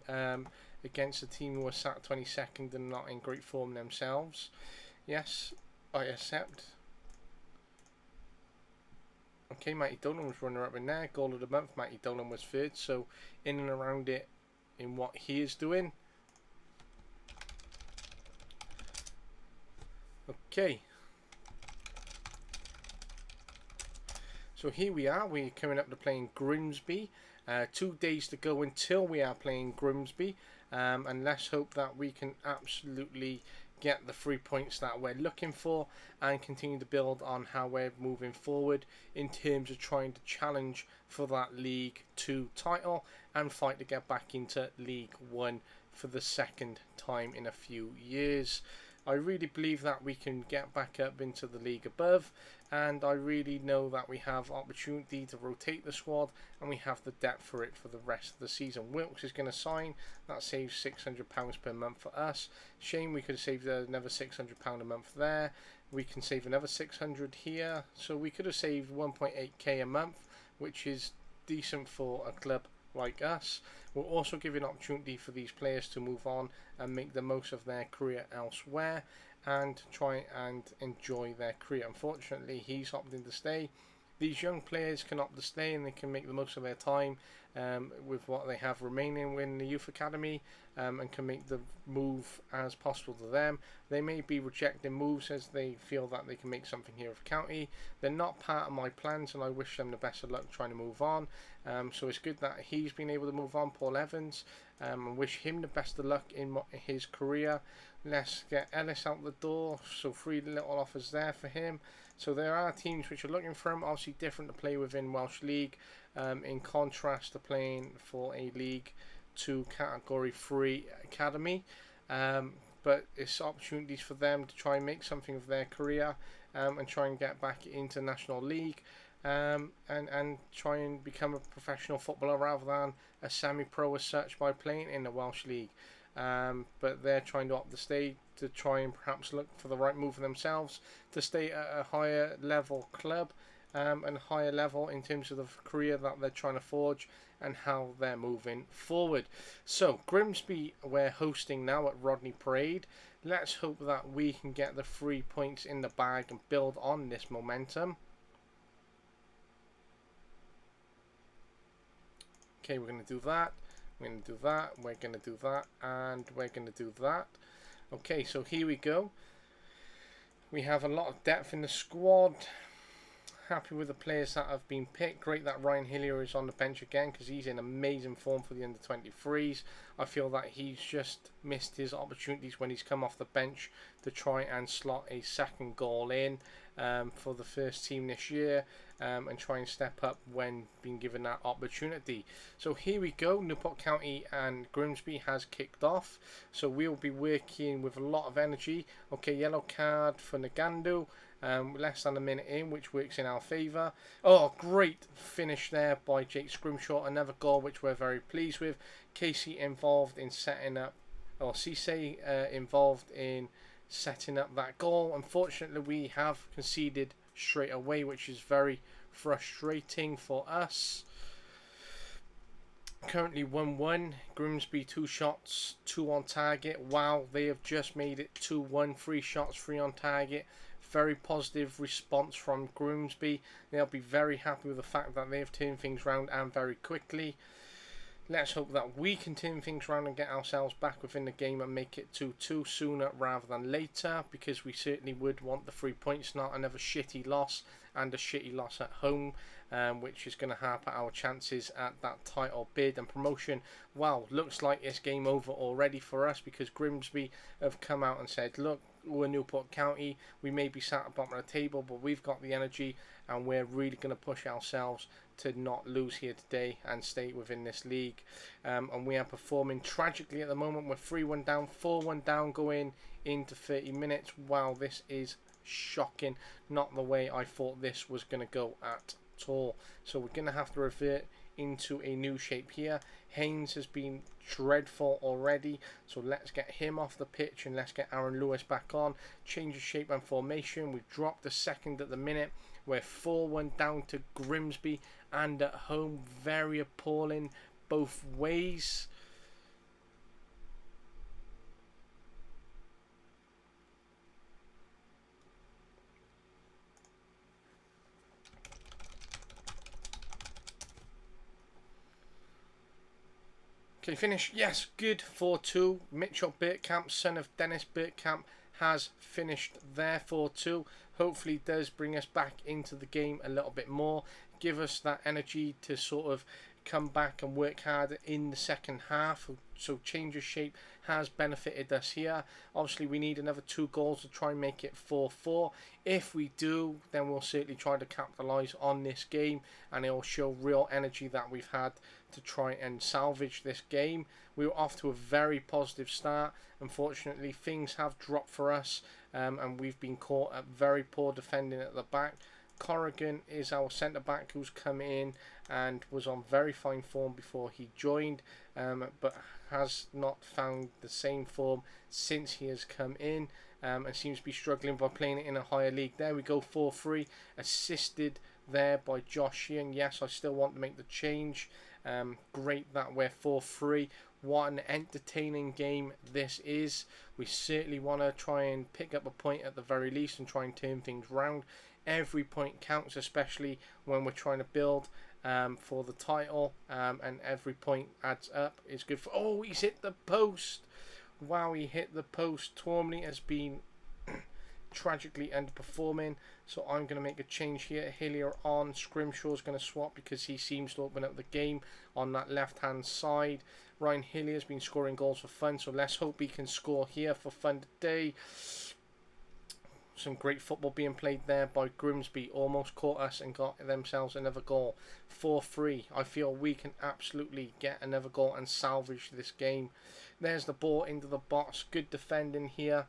against a team who are sat 22nd and not in great form themselves. Yes, I accept. Okay, Matty Dolan was runner up in there. Goal of the month, Matty Dolan was third. So in and around it in what he is doing. Okay. So here we are. We're coming up to playing Grimsby. 2 days to go until we are playing Grimsby. And let's hope that we can absolutely get the 3 points that we're looking for and continue to build on how we're moving forward in terms of trying to challenge for that League 2 title and fight to get back into League 1 for the second time in a few years. I really believe that we can get back up into the league above, and I really know that we have opportunity to rotate the squad and we have the depth for it for the rest of the season. Wilkes is going to sign. That saves £600 per month for us. Shane, we could have saved another £600 a month there. We can save another 600 here, so we could have saved 1.8k a month, which is decent for a club like us. We're also giving opportunity for these players to move on and make the most of their career elsewhere and try and enjoy their career. Unfortunately, he's opting to stay. These young players can opt to stay and they can make the most of their time with what they have remaining in the youth academy, and can make the move as possible to them. They may be rejecting moves as they feel that they can make something here of county. They're not part of my plans, and I wish them the best of luck trying to move on. So it's good that he's been able to move on, Paul Evans, and wish him the best of luck in his career. Let's get Ellis out the door, so 3 little offers there for him. So there are teams which are looking for him, obviously different to play within Welsh League, in contrast to playing for a League 2 Category 3 academy. But it's opportunities for them to try and make something of their career, and try and get back into National League, and try and become a professional footballer rather than a semi-pro as such by playing in the Welsh League. But they're trying to opt to stay to try and perhaps look for the right move for themselves to stay at a higher level club, and higher level in terms of the career that they're trying to forge and how they're moving forward. So Grimsby we're hosting now at Rodney Parade. Let's hope that we can get the 3 points in the bag and build on this momentum. Okay, we're going to do that. We're going to do that, we're going to do that, and we're going to do that. Okay, so here we go. We have a lot of depth in the squad. Happy with the players that have been picked. Great that Ryan Hillier is on the bench again because he's in amazing form for the under-23s. I feel that he's just missed his opportunities when he's come off the bench to try and slot a second goal in for the first team this year, and try and step up when being given that opportunity. So here we go. Newport County and Grimsby has kicked off. So we'll be working with a lot of energy. Okay, yellow card for Nagando. Less than a minute in, which works in our favour. Oh, great finish there by Jake Scrimshaw. Another goal which we're very pleased with. Casey involved in setting up, or Cisse involved in setting up that goal. Unfortunately, we have conceded straight away, which is very frustrating for us. Currently 1-1. Grimsby 2 shots, 2 on target. Wow, they have just made it 2-1. 3 shots, 3 on target. Very positive response from Grimsby. They'll be very happy with the fact that they've turned things around and very quickly. Let's hope that we can turn things around and get ourselves back within the game and make it 2-2 sooner rather than later, because we certainly would want the 3 points, not another shitty loss and a shitty loss at home, which is going to hamper our chances at that title bid and promotion. Wow, looks like it's game over already for us, because Grimsby have come out and said, look, we're Newport County, we may be sat at the bottom of the table, but we've got the energy and we're really going to push ourselves to not lose here today and stay within this league. And we are performing tragically at the moment. We're 3-1 down, 4-1 down going into 30 minutes. Wow, this is shocking. Not the way I thought this was going to go at all. So we're going to have to revert into a new shape here. Haynes has been dreadful already, so let's get him off the pitch and let's get Aaron Lewis back on. Change of shape and formation. We've dropped a second at the minute. We're 4-1 down to Grimsby and at home. Very appalling both ways. Okay, finish. Yes, good. 4-2. Mitchell Bergkamp, son of Dennis Bergkamp, has finished there 4-2. Hopefully does bring us back into the game a little bit more. Give us that energy to sort of come back and work hard in the second half. So change of shape has benefited us here. Obviously we need another 2 goals to try and make it 4-4. If we do, then we'll certainly try to capitalise on this game, and it will show real energy that we've had to try and salvage this game. We were off to a very positive start. Unfortunately, things have dropped for us, and we've been caught at very poor defending at the back. Corrigan is our centre-back who's come in and was on very fine form before he joined, but has not found the same form since he has come in, and seems to be struggling by playing it in a higher league. There we go, 4-3, assisted there by Josh Sheehan. Yes, I still want to make the change. Great that we're 4-3. What an entertaining game this is. We certainly want to try and pick up a point at the very least and try and turn things round. Every point counts, especially when we're trying to build for the title, and every point adds up. Is good for... Oh, he's hit the post. Wow, he hit the post. Tormley has been tragically underperforming, so I'm going to make a change here. Hillier on. Scrimshaw's going to swap because he seems to open up the game on that left hand side. Ryan Hillier's been scoring goals for fun, so let's hope he can score here for fun today. Some great football being played there by Grimsby. Almost caught us and got themselves another goal. 4-3. I feel we can absolutely get another goal and salvage this game. There's the ball into the box. Good defending here.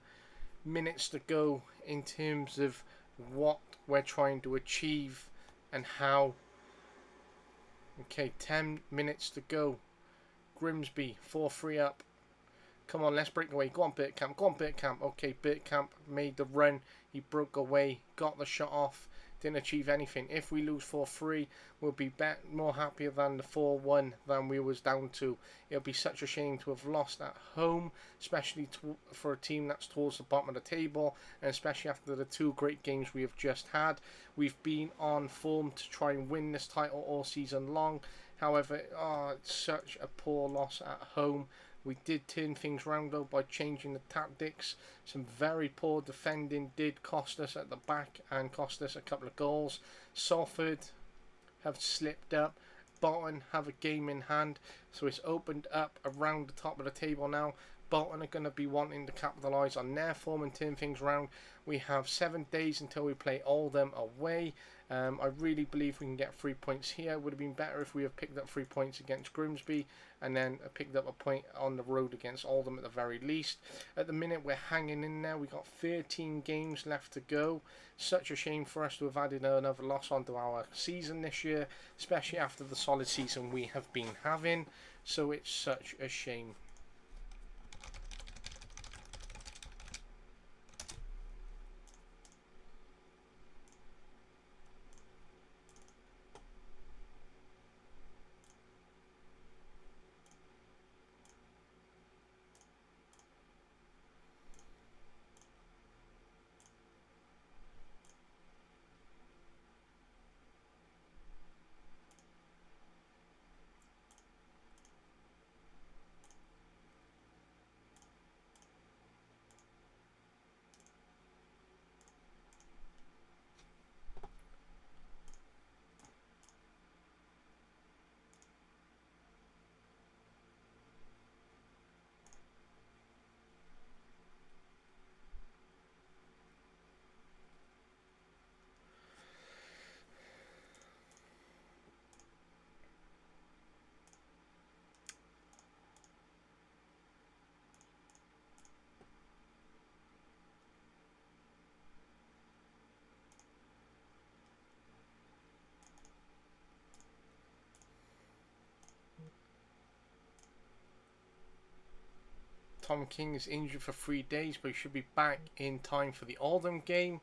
Minutes to go in terms of what we're trying to achieve and how. Okay, 10 minutes to go. Grimsby 4-3 up. Come on, let's break away. Go on, Bergkamp. Go on, Bergkamp. Okay, Bergkamp made the run. He broke away, got the shot off, didn't achieve anything. If we lose 4-3, we'll be more happier than the 4-1 than we was down to. It'll be such a shame to have lost at home, especially for a team that's towards the bottom of the table, and especially after the 2 great games we have just had. We've been on form to try and win this title all season long. However, it's such a poor loss at home. We did turn things round though by changing the tactics. Some very poor defending did cost us at the back and cost us a couple of goals. Salford have slipped up. Bolton have a game in hand, so it's opened up around the top of the table now. Bolton are going to be wanting to capitalise on their form and turn things round. We have 7 days until we play Oldham away. I really believe we can get 3 points here. It would have been better if we have picked up 3 points against Grimsby and then picked up a point on the road against Oldham at the very least. At the minute we're hanging in there. We've got 13 games left to go. Such a shame for us to have added another loss onto our season this year, especially after the solid season we have been having. So it's such a shame. Tom King is injured for 3 days, but he should be back in time for the Oldham game.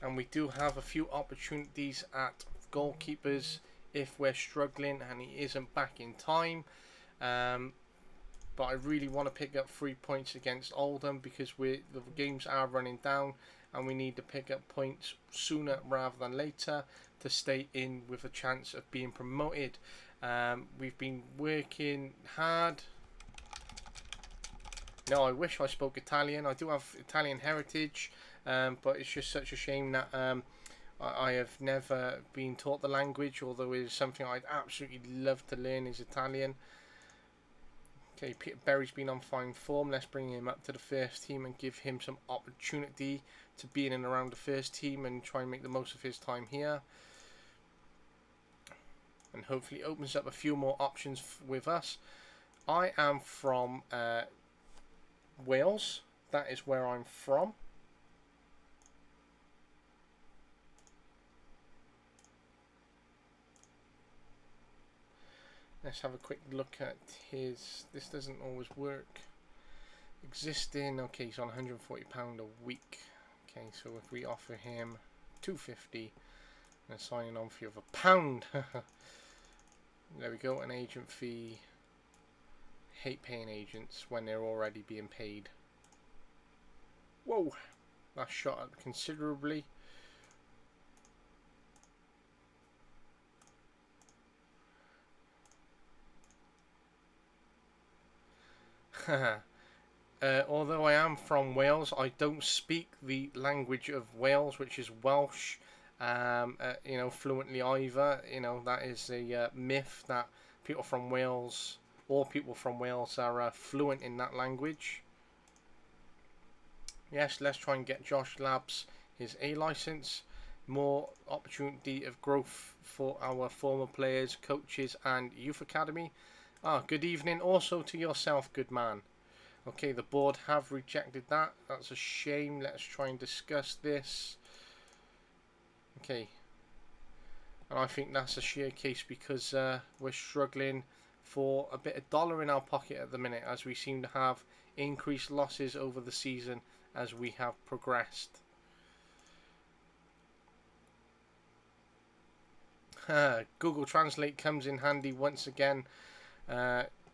And we do have a few opportunities at goalkeepers if we're struggling and he isn't back in time. But I really want to pick up 3 points against Oldham because the games are running down and we need to pick up points sooner rather than later to stay in with a chance of being promoted. We've been working hard. No, I wish I spoke Italian. I do have Italian heritage, but it's just such a shame that I have never been taught the language, although it is something I'd absolutely love to learn is Italian. Okay, Peter Berry's been on fine form. Let's bring him up to the first team and give him some opportunity to be in and around the first team and try and make the most of his time here. And hopefully opens up a few more options with us. I am from Wales. That is where I'm from. Let's have a quick look at his. This doesn't always work. Existing. Okay, he's on £140 a week. Okay, so if we offer him £250 and signing on fee of £1. There we go. An agent fee. Hate paying agents when they're already being paid. Whoa, that shot up considerably. Although I am from Wales, I don't speak the language of Wales, which is Welsh, fluently either. That is a myth that people from Wales, all people from Wales are fluent in that language. Yes, let's try and get Josh Labs his A license. More opportunity of growth for our former players, coaches and youth academy. Good evening also to yourself, good man. Okay, the board have rejected that. That's a shame. Let's try and discuss this. Okay. And I think that's a sheer case because we're struggling for a bit of dollar in our pocket at the minute, as we seem to have increased losses over the season as we have progressed. Google Translate comes in handy once again.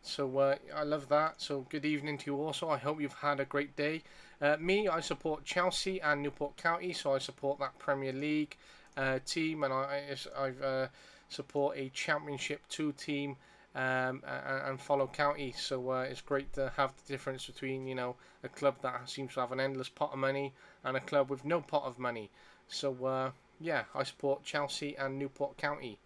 So I love that. So good evening to you also. I hope you've had a great day. I support Chelsea and Newport County, so I support that Premier League team, and I support a Championship 2 team and follow County. So it's great to have the difference between a club that seems to have an endless pot of money and a club with no pot of money. So yeah, I support Chelsea and Newport County.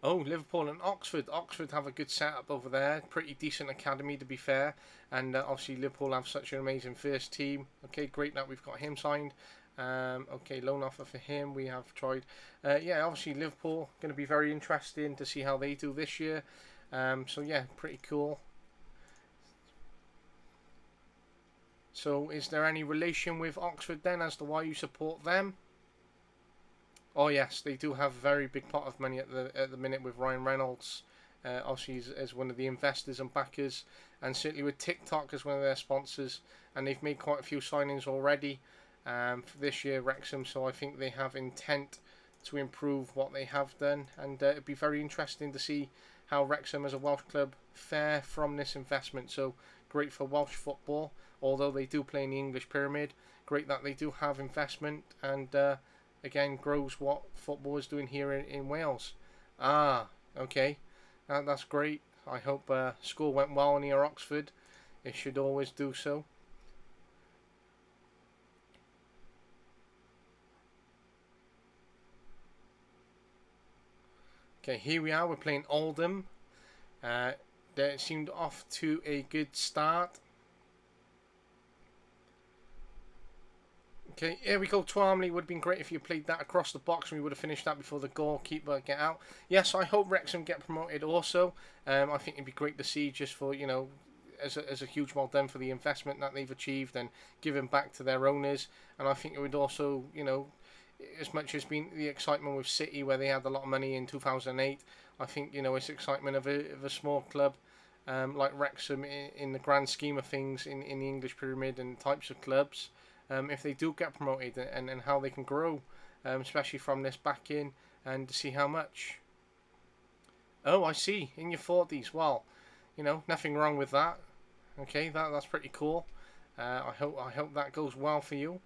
Oh, Liverpool and Oxford. Oxford have a good setup over there. Pretty decent academy, to be fair. And obviously Liverpool have such an amazing first team. Okay, great that we've got him signed. Okay, loan offer for him. We have tried. Yeah, obviously Liverpool going to be very interesting to see how they do this year. So yeah, pretty cool. So is there any relation with Oxford then as to why you support them? Oh yes, they do have a very big pot of money at the minute with Ryan Reynolds, obviously as one of the investors and backers, and certainly with TikTok as one of their sponsors. And they've made quite a few signings already for this year, Wrexham. So I think they have intent to improve what they have done, and it'd be very interesting to see how Wrexham as a Welsh club fare from this investment. So great for Welsh football, although they do play in the English Pyramid. Great that they do have investment and. Again, grows what football is doing here in Wales. Okay. That's great. I hope school went well near Oxford. It should always do so. Okay, here we are. We're playing Oldham. They seemed off to a good start. Okay, here we go. Twamley would have been great if you played that across the box and we would have finished that before the goalkeeper get out. Yes, I hope Wrexham get promoted also. I think it'd be great to see just for, as a huge well done for the investment that they've achieved and giving back to their owners. And I think it would also, as much as been the excitement with City where they had a lot of money in 2008, I think it's excitement of a small club like Wrexham in the grand scheme of things in the English Pyramid and types of clubs. If they do get promoted and how they can grow, especially from this back in and to see how much. Oh, I see. In your 40s. Well, nothing wrong with that. Okay, that's pretty cool. I hope that goes well for you.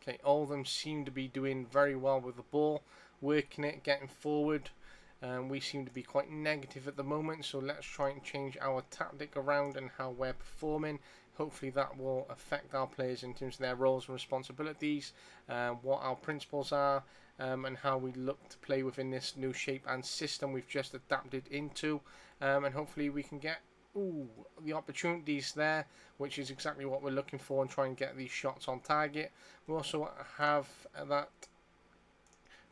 Okay, all of them seem to be doing very well with the ball, working it, getting forward. We seem to be quite negative at the moment, so let's try and change our tactic around and how we're performing. Hopefully that will affect our players in terms of their roles and responsibilities, what our principles are, and how we look to play within this new shape and system we've just adapted into. And hopefully we can get the opportunities there, which is exactly what we're looking for, and try and get these shots on target. We also have that.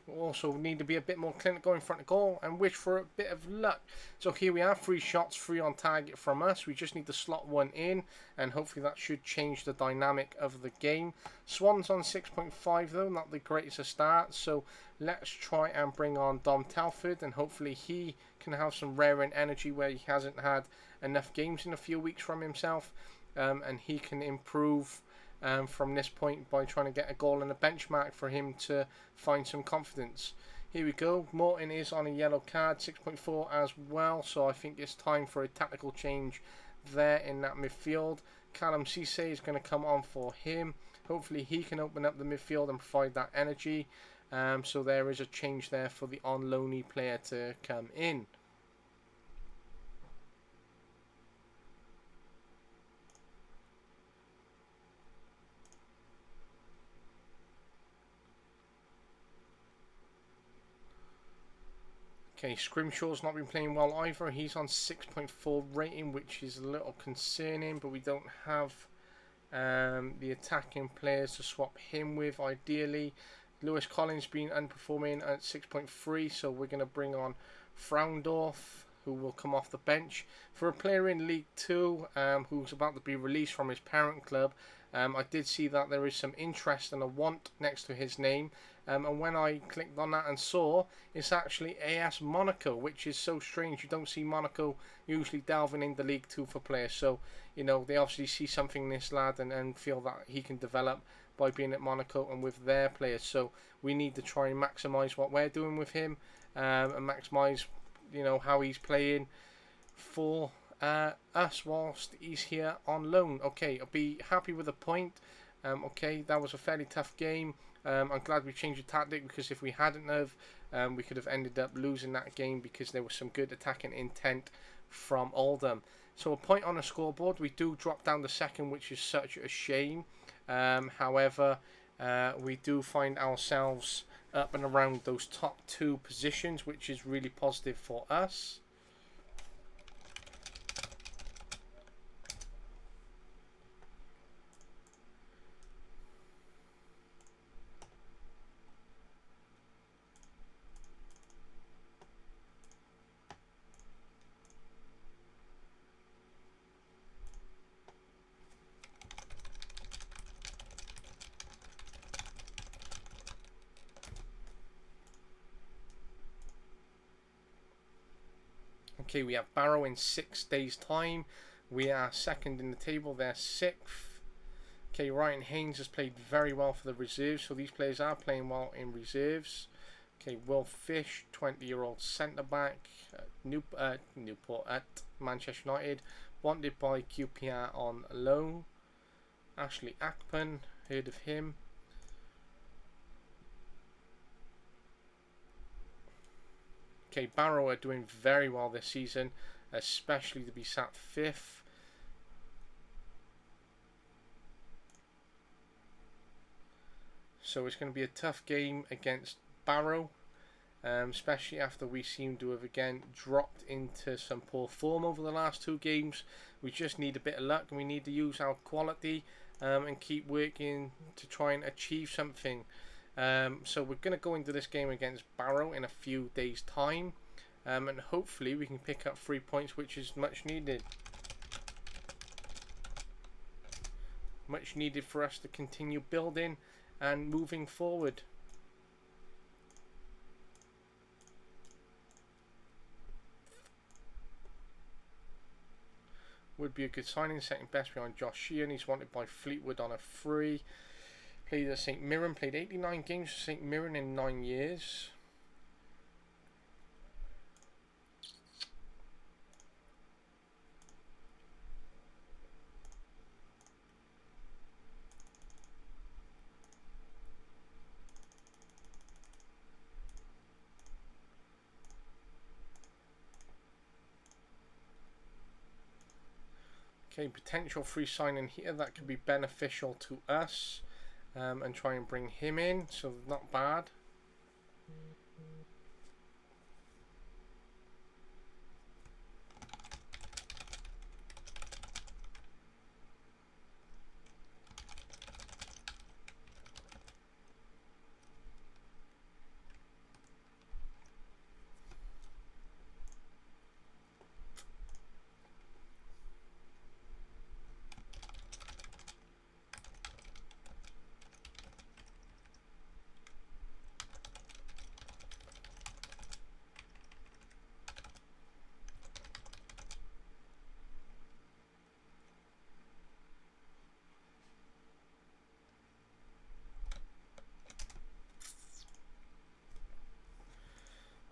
We also need to be a bit more clinical in front of goal and wish for a bit of luck. So here we are, 3 shots, 3 on target from us. We just need to slot one in, and hopefully that should change the dynamic of the game. Swans on 6.5 though, not the greatest of starts. So let's try and bring on Dom Telford, and hopefully he can have some raring energy where he hasn't had enough games in a few weeks from himself, and he can improve from this point by trying to get a goal and a benchmark for him to find some confidence. Here we go. Morton is on a yellow card, 6.4 as well, so I think it's time for a tactical change there in that midfield. Callum Cisse is going to come on for him. Hopefully he can open up the midfield and provide that energy. So there is a change there for the on-loanee player to come in. Okay, Scrimshaw's not been playing well either. He's on 6.4 rating, which is a little concerning, but we don't have the attacking players to swap him with, ideally. Lewis Collins been underperforming at 6.3, so we're going to bring on Fraundorf, who will come off the bench. For a player in League 2 who's about to be released from his parent club, I did see that there is some interest and a want next to his name. And when I clicked on that and saw, it's actually AS Monaco, which is so strange. You don't see Monaco usually delving into League 2 for players. So, they obviously see something in this lad and feel that he can develop by being at Monaco and with their players. So we need to try and maximise what we're doing with him, and maximise, how he's playing for us whilst he's here on loan. Okay, I'll be happy with a point. Okay, that was a fairly tough game. I'm glad we changed the tactic, because if we hadn't have, we could have ended up losing that game because there was some good attacking intent from Oldham. So a point on the scoreboard. We do drop down the second, which is such a shame. However, we do find ourselves up and around those top 2 positions, which is really positive for us. Okay, we have Barrow in 6 days' time. We are second in the table. They're 6th. Okay, Ryan Haynes has played very well for the reserves, so these players are playing well in reserves. Okay, Will Fish, 20-year-old centre-back, Newport at Manchester United, wanted by QPR on loan. Ashley Akpan, heard of him. Okay, Barrow are doing very well this season, especially to be sat 5th. So it's going to be a tough game against Barrow, especially after we seem to have again dropped into some poor form over the last 2 games. We just need a bit of luck, and we need to use our quality and keep working to try and achieve something. So we're going to go into this game against Barrow in a few days' time. and hopefully we can pick up 3 points, which is much needed. Much needed for us to continue building and moving forward. Would be a good signing. Second best behind Josh Sheehan. He's wanted by Fleetwood on a free. Played at St Mirren. Played 89 games for St Mirren in 9 years. Okay, potential free signing here that could be beneficial to us, and try and bring him in, so not bad.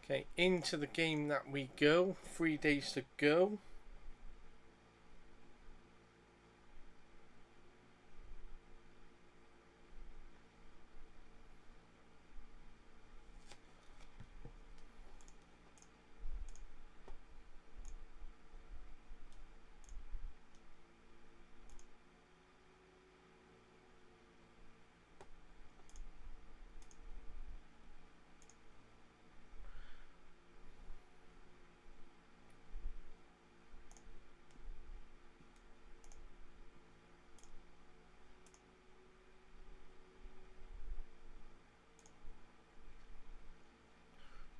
Okay, into the game that we go. 3 days to go.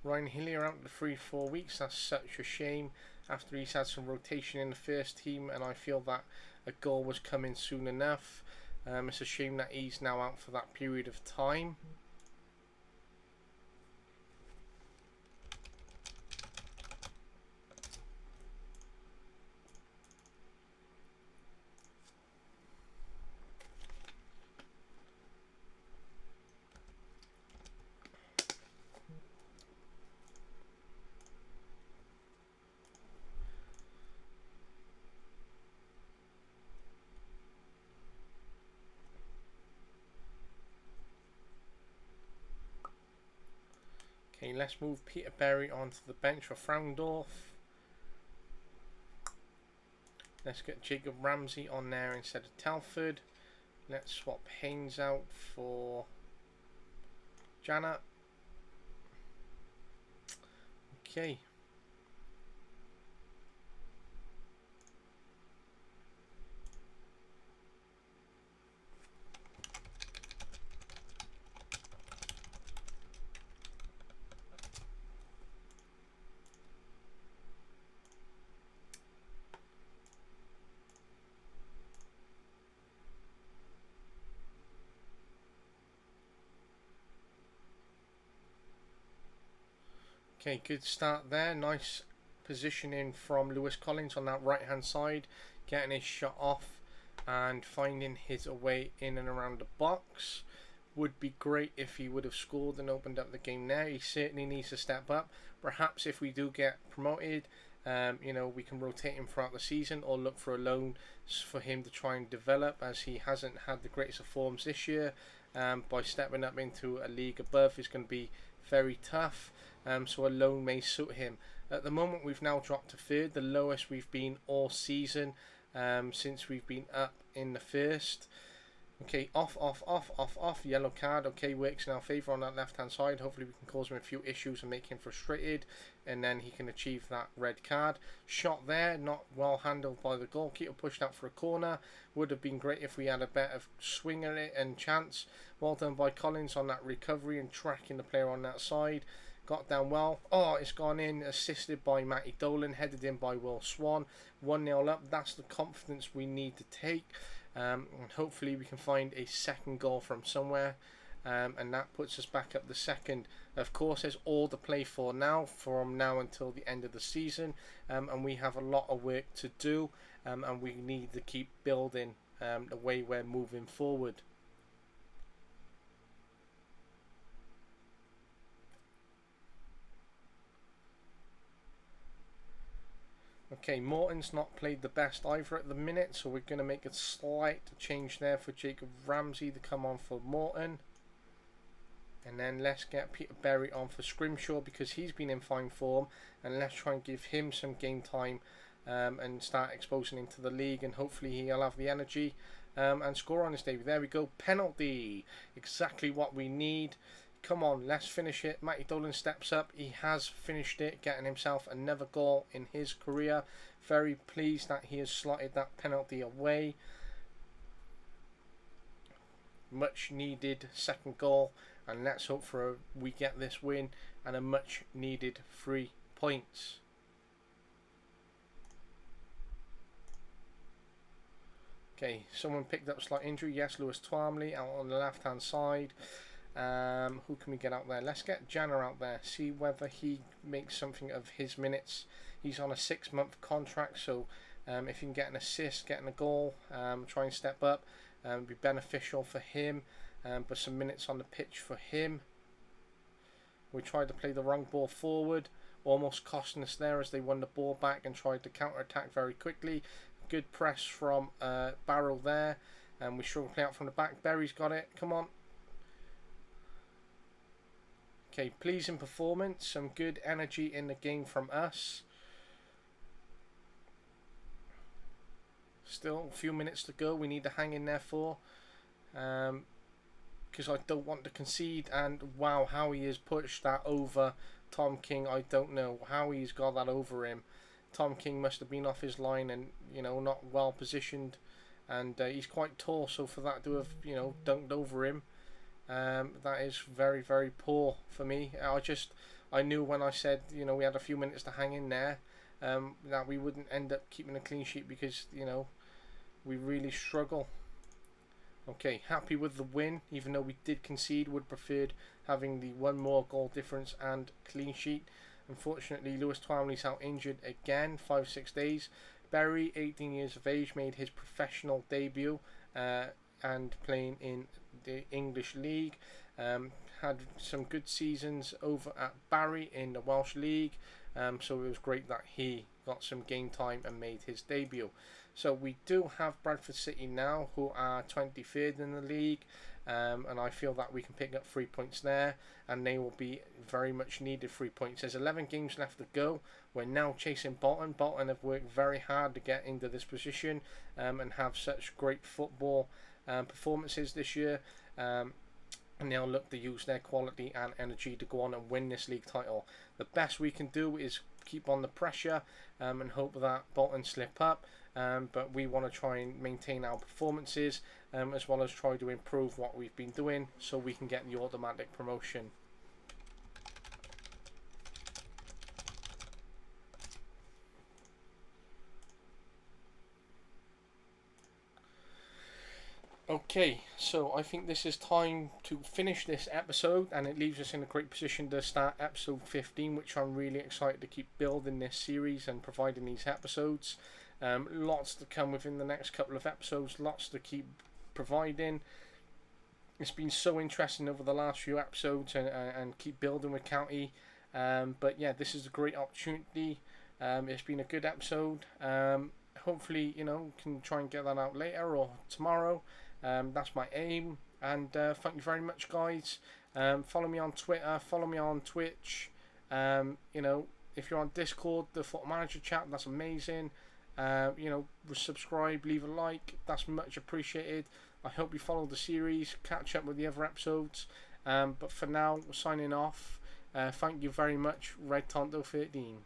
Ryan Hillier out for 3-4 weeks. That's such a shame after he's had some rotation in the first team, and I feel that a goal was coming soon enough. It's a shame that he's now out for that period of time. Okay, let's move Peter Berry onto the bench for Fraundorf. Let's get Jacob Ramsey on there instead of Telford. Let's swap Haynes out for Janet. Okay. Okay, good start there. Nice positioning from Lewis Collins on that right hand side, getting his shot off and finding his way in and around the box. Would be great if he would have scored and opened up the game there. He certainly needs to step up. Perhaps if we do get promoted, you know, we can rotate him throughout the season or look for a loan for him to try and develop, as he hasn't had the greatest of forms this year. By stepping up into a league above is going to be very tough. So a loan may suit him. At the moment, we've now dropped to third, the lowest we've been all season, since we've been up in the first. Okay, off, yellow card. Okay, works in our favour on that left hand side. Hopefully we can cause him a few issues and make him frustrated, and then he can achieve that red card. Shot there, not well handled by the goalkeeper, pushed out for a corner. Would have been great if we had a better swing at it and chance. Well done by Collins on that recovery and tracking the player on that side. got down well. Oh, it's gone in, assisted by Matty Dolan, headed in by Will Swan. 1-0 up. That's the confidence we need to take. And hopefully we can find a second goal from somewhere. And that puts us back up the second. Of course, there's all to play for now, from now until the end of the season. And we have a lot of work to do. And we need to keep building the way we're moving forward. Okay, Morton's not played the best either at the minute, so we're going to make a slight change there for Jacob Ramsey to come on for Morton. And then let's get Peter Berry on for Scrimshaw because he's been in fine form. And let's try and give him some game time and start exposing him to the league. And hopefully he'll have the energy and score on his debut. There we go. Penalty. Exactly what we need. Come on, let's finish it. Matty Dolan steps up. He has finished it, getting himself another goal in his career. Very pleased that he has slotted that penalty away. Much needed second goal. And let's hope we get this win and a much needed 3 points. Okay, someone picked up a slight injury. Yes, Lewis Twamley out on the left hand side. Who can we get out there? Let's get Janner out there. See whether he makes something of his minutes. He's on a 6-month contract, so if he can get an assist, getting a goal, try and step up, be beneficial for him. But some minutes on the pitch for him. We tried to play the wrong ball forward, almost costing us there as they won the ball back and tried to counter-attack very quickly. Good press from Barrow there, and we struggle to play out from the back. Berry's got it, come on. Okay, pleasing performance, some good energy in the game from us. Still a few minutes to go, we need to hang in there for. Because I don't want to concede, and wow, how he has pushed that over Tom King. I don't know how he's got that over him. Tom King must have been off his line and, you know, not well positioned, and he's quite tall, so for that to have, you know, dunked over him, that is very, very poor for me. I knew when I said, you know, we had a few minutes to hang in there, that we wouldn't end up keeping a clean sheet because, you know, we really struggle. Okay, happy with the win, even though we did concede. Would preferred having the 1 more goal difference and clean sheet. Unfortunately, Lewis Twamley's out injured again, 5-6 days. Berry, 18 years of age, made his professional debut and playing in the English League. Had some good seasons over at Barry in the Welsh League, so it was great that he got some game time and made his debut. So we do have Bradford City now, who are 23rd in the league, and I feel that we can pick up 3 points there, and they will be very much needed 3 points. There's 11 games left to go. We're now chasing Bolton. Bolton have worked very hard to get into this position and have such great football performances this year, and they'll look to use their quality and energy to go on and win this league title. The best we can do is keep on the pressure and hope that Bolton slip up. But we want to try and maintain our performances as well as try to improve what we've been doing so we can get the automatic promotion. Okay, so I think this is time to finish this episode, and it leaves us in a great position to start episode 15, which I'm really excited to keep building this series and providing these episodes. Lots to come within the next couple of episodes, lots to keep providing. It's been so interesting over the last few episodes and keep building with County. But yeah, this is a great opportunity. It's been a good episode. Hopefully, you know, can try and get that out later or tomorrow. That's my aim. And thank you very much, guys. Follow me on Twitter, follow me on Twitch. You know, if you're on Discord, the Football Manager chat, that's amazing. You know, subscribe, leave a like, that's much appreciated. I hope you follow the series, catch up with the other episodes. But for now, we're signing off. Thank you very much, Red Tonto 13.